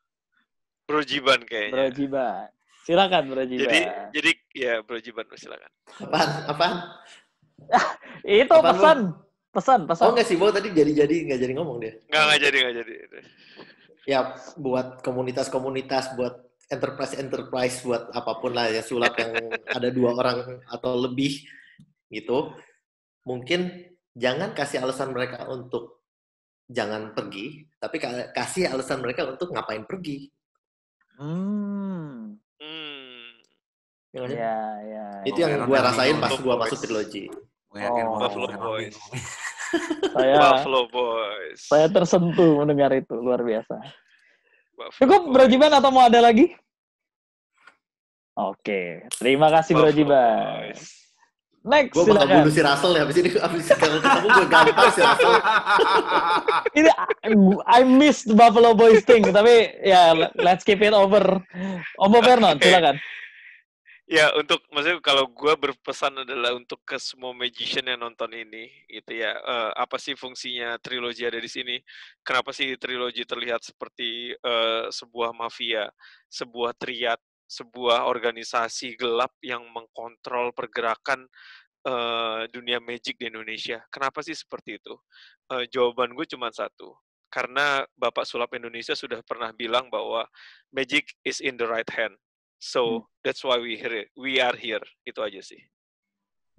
Bro Jiban kayaknya. Bro Jiban. Silakan Bro Jiban. Jadi ya Bro Jiban silakan. Apaan? Itu Apaan, pesan. Oh enggak sih, Bo tadi nggak jadi ngomong dia. Nggak jadi. Ya buat komunitas-komunitas, buat enterprise, buat apapun lah ya, sulap yang ada 2 orang atau lebih gitu. Mungkin jangan kasih alasan mereka untuk jangan pergi, tapi kasih alasan mereka untuk ngapain pergi. Ya. Itu yang gue rasain pas gue masuk trilogi. Buffalo Boys. Saya tersentuh mendengar itu, luar biasa. Cukup Bro Jiban atau mau ada lagi? Oke, terima kasih Bro Jiban. Next, gue bakal bunuh si Russell ya, abis kalau ketemu gue gampar si Russell. Ini I miss the Buffalo Boys thing, tapi ya let's keep it over. Om Vernon, silakan. Ya, maksudnya kalau gue berpesan adalah untuk ke semua magician yang nonton ini, gitu ya. Apa sih fungsinya trilogi ada di sini? Kenapa sih trilogi terlihat seperti sebuah mafia, sebuah triad, sebuah organisasi gelap yang mengkontrol pergerakan dunia magic di Indonesia? Kenapa sih seperti itu? Jawaban gue cuma satu. Karena Bapak Sulap Indonesia sudah pernah bilang bahwa magic is in the right hand. So that's why we are here. Itu aja sih.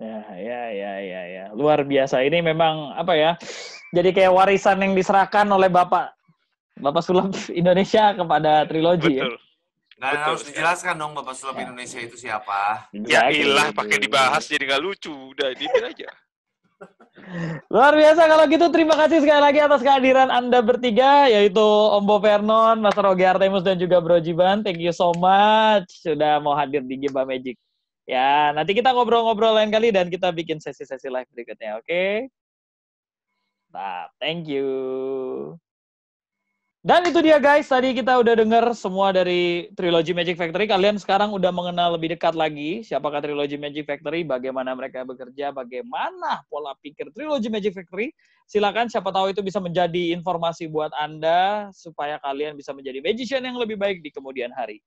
Ya. Luar biasa. Ini memang apa ya? Jadi kayak warisan yang diserahkan oleh Bapak Sulap Indonesia kepada trilogi. Betul. Ya? Dan harus dijelaskan dong Bapak Sulap Indonesia itu siapa. Ya ilah, pakai dibahas jadi nggak lucu. Udah, dimin aja. Luar biasa kalau gitu. Terima kasih sekali lagi atas kehadiran Anda bertiga, yaitu Om Bo Vernon, Mas Rogi Artemus, dan juga Bro Jiban. Thank you so much sudah mau hadir di Giba Magic. Ya, nanti kita ngobrol-ngobrol lain kali dan kita bikin sesi-sesi live berikutnya, oke? Nah, thank you. Dan itu dia guys, tadi kita udah dengar semua dari Trilogy Magic Factory. Kalian sekarang udah mengenal lebih dekat lagi siapakah Trilogy Magic Factory, bagaimana mereka bekerja, bagaimana pola pikir Trilogy Magic Factory. Silakan, siapa tahu itu bisa menjadi informasi buat Anda supaya kalian bisa menjadi magician yang lebih baik di kemudian hari.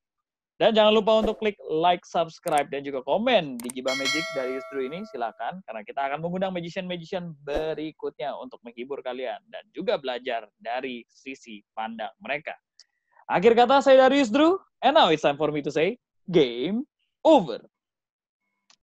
Dan jangan lupa untuk klik like, subscribe, dan juga komen di Giba Magic dari Yusdru ini. Silakan, karena kita akan mengundang magician-magician berikutnya untuk menghibur kalian dan juga belajar dari sisi pandang mereka. Akhir kata, saya dari Yusdru, and now it's time for me to say, game over.